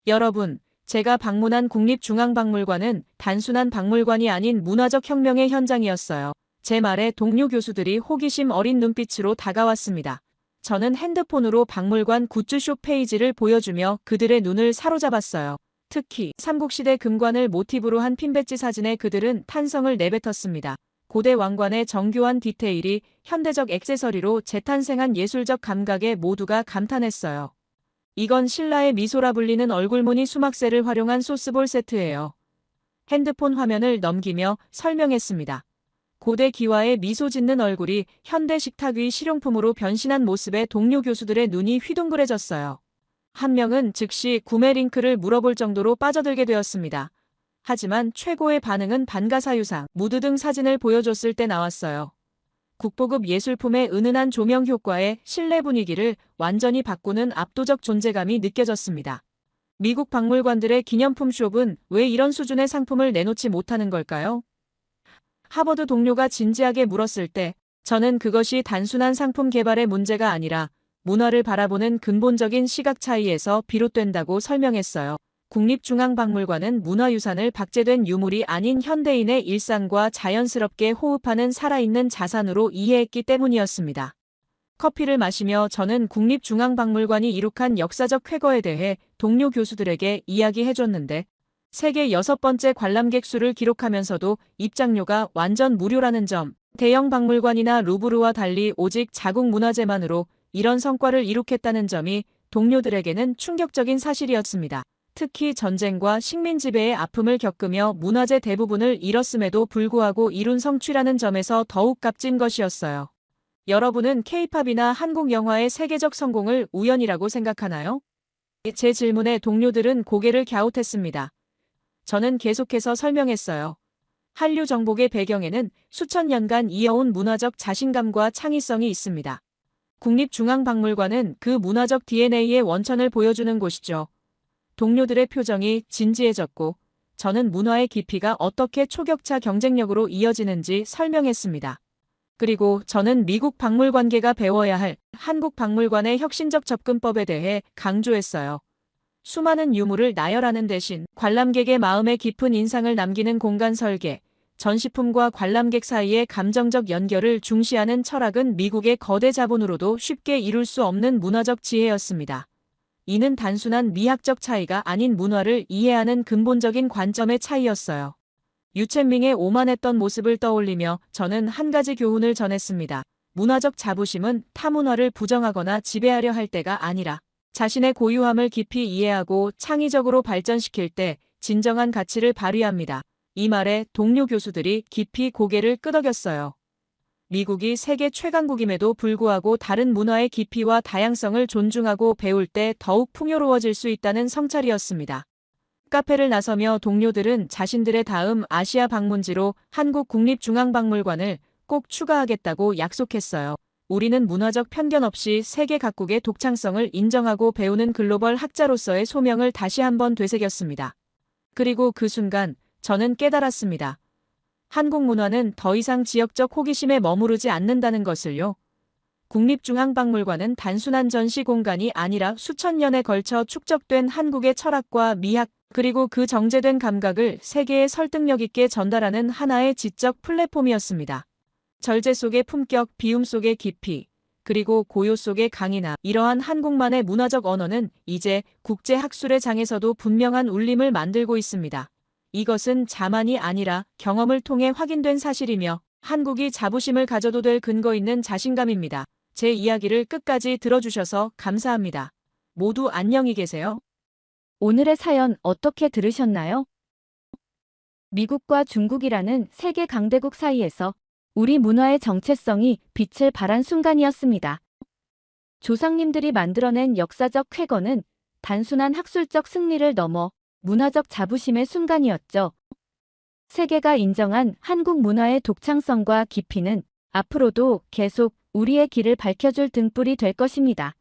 여러분, 제가 방문한 국립중앙박물관은 단순한 박물관이 아닌 문화적 혁명의 현장이었어요. 제 말에 동료 교수들이 호기심 어린 눈빛으로 다가왔습니다. 저는 핸드폰으로 박물관 굿즈숍 페이지를 보여주며 그들의 눈을 사로잡았어요. 특히 삼국시대 금관을 모티브로 한 핀배지 사진에 그들은 탄성을 내뱉었습니다. 고대 왕관의 정교한 디테일이 현대적 액세서리로 재탄생한 예술적 감각에 모두가 감탄했어요. 이건 신라의 미소라 불리는 얼굴무늬 수막새를 활용한 소스볼 세트예요. 핸드폰 화면을 넘기며 설명했습니다. 고대 기와의 미소 짓는 얼굴이 현대 식탁 위 실용품으로 변신한 모습에 동료 교수들의 눈이 휘둥그레졌어요. 한 명은 즉시 구매 링크를 물어볼 정도로 빠져들게 되었습니다. 하지만 최고의 반응은 반가사유상, 무드 등 사진을 보여줬을 때 나왔어요. 국보급 예술품의 은은한 조명 효과에 실내 분위기를 완전히 바꾸는 압도적 존재감이 느껴졌습니다. 미국 박물관들의 기념품 숍은 왜 이런 수준의 상품을 내놓지 못하는 걸까요? 하버드 동료가 진지하게 물었을 때 저는 그것이 단순한 상품 개발의 문제가 아니라 문화를 바라보는 근본적인 시각 차이에서 비롯된다고 설명했어요. 국립중앙박물관은 문화유산을 박제된 유물이 아닌 현대인의 일상과 자연스럽게 호흡하는 살아있는 자산으로 이해했기 때문이었습니다. 커피를 마시며 저는 국립중앙박물관이 이룩한 역사적 쾌거에 대해 동료 교수들에게 이야기해줬는데 세계 6번째 관람객 수를 기록하면서도 입장료가 완전 무료라는 점, 대형 박물관이나 루브르와 달리 오직 자국 문화재만으로 이런 성과를 이룩했다는 점이 동료들에게는 충격적인 사실이었습니다. 특히 전쟁과 식민 지배의 아픔을 겪으며 문화재 대부분을 잃었음에도 불구하고 이룬 성취라는 점에서 더욱 값진 것이었어요. 여러분은 K-팝이나 한국 영화의 세계적 성공을 우연이라고 생각하나요? 제 질문에 동료들은 고개를 갸웃했습니다. 저는 계속해서 설명했어요. 한류 정복의 배경에는 수천 년간 이어온 문화적 자신감과 창의성이 있습니다. 국립중앙박물관은 그 문화적 DNA의 원천을 보여주는 곳이죠. 동료들의 표정이 진지해졌고 저는 문화의 깊이가 어떻게 초격차 경쟁력으로 이어지는지 설명했습니다. 그리고 저는 미국 박물관계가 배워야 할 한국 박물관의 혁신적 접근법에 대해 강조했어요. 수많은 유물을 나열하는 대신 관람객의 마음에 깊은 인상을 남기는 공간 설계, 전시품과 관람객 사이의 감정적 연결을 중시하는 철학은 미국의 거대 자본으로도 쉽게 이룰 수 없는 문화적 지혜였습니다. 이는 단순한 미학적 차이가 아닌 문화를 이해하는 근본적인 관점의 차이였어요. 유첸밍의 오만했던 모습을 떠올리며 저는 한 가지 교훈을 전했습니다. 문화적 자부심은 타문화를 부정하거나 지배하려 할 때가 아니라 자신의 고유함을 깊이 이해하고 창의적으로 발전시킬 때 진정한 가치를 발휘합니다. 이 말에 동료 교수들이 깊이 고개를 끄덕였어요. 미국이 세계 최강국임에도 불구하고 다른 문화의 깊이와 다양성을 존중하고 배울 때 더욱 풍요로워질 수 있다는 성찰이었습니다. 카페를 나서며 동료들은 자신들의 다음 아시아 방문지로 한국국립중앙박물관을 꼭 추가하겠다고 약속했어요. 우리는 문화적 편견 없이 세계 각국의 독창성을 인정하고 배우는 글로벌 학자로서의 소명을 다시 한번 되새겼습니다. 그리고 그 순간 저는 깨달았습니다. 한국 문화는 더 이상 지역적 호기심에 머무르지 않는다는 것을요. 국립중앙박물관은 단순한 전시 공간이 아니라 수천 년에 걸쳐 축적된 한국의 철학과 미학, 그리고 그 정제된 감각을 세계에 설득력 있게 전달하는 하나의 지적 플랫폼이었습니다. 절제 속의 품격, 비움 속의 깊이, 그리고 고요 속의 강인함, 이러한 한국만의 문화적 언어는 이제 국제학술의 장에서도 분명한 울림을 만들고 있습니다. 이것은 자만이 아니라 경험을 통해 확인된 사실이며 한국이 자부심을 가져도 될 근거 있는 자신감입니다. 제 이야기를 끝까지 들어주셔서 감사합니다. 모두 안녕히 계세요. 오늘의 사연 어떻게 들으셨나요? 미국과 중국이라는 세계 강대국 사이에서 우리 문화의 정체성이 빛을 발한 순간이었습니다. 조상님들이 만들어낸 역사적 쾌거는 단순한 학술적 승리를 넘어 문화적 자부심의 순간이었죠. 세계가 인정한 한국 문화의 독창성과 깊이는 앞으로도 계속 우리의 길을 밝혀줄 등불이 될 것입니다.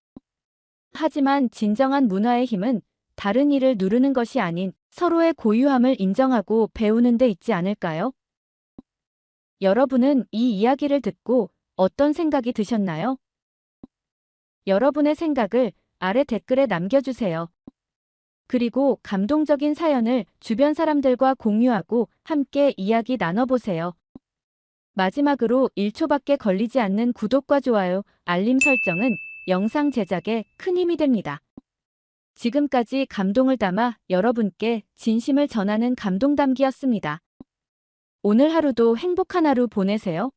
하지만 진정한 문화의 힘은 다른 이를 누르는 것이 아닌 서로의 고유함을 인정하고 배우는 데 있지 않을까요? 여러분은 이 이야기를 듣고 어떤 생각이 드셨나요? 여러분의 생각을 아래 댓글에 남겨주세요. 그리고 감동적인 사연을 주변 사람들과 공유하고 함께 이야기 나눠보세요. 마지막으로 1초밖에 걸리지 않는 구독과 좋아요, 알림 설정은 영상 제작에 큰 힘이 됩니다. 지금까지 감동을 담아 여러분께 진심을 전하는 감동담기였습니다. 오늘 하루도 행복한 하루 보내세요.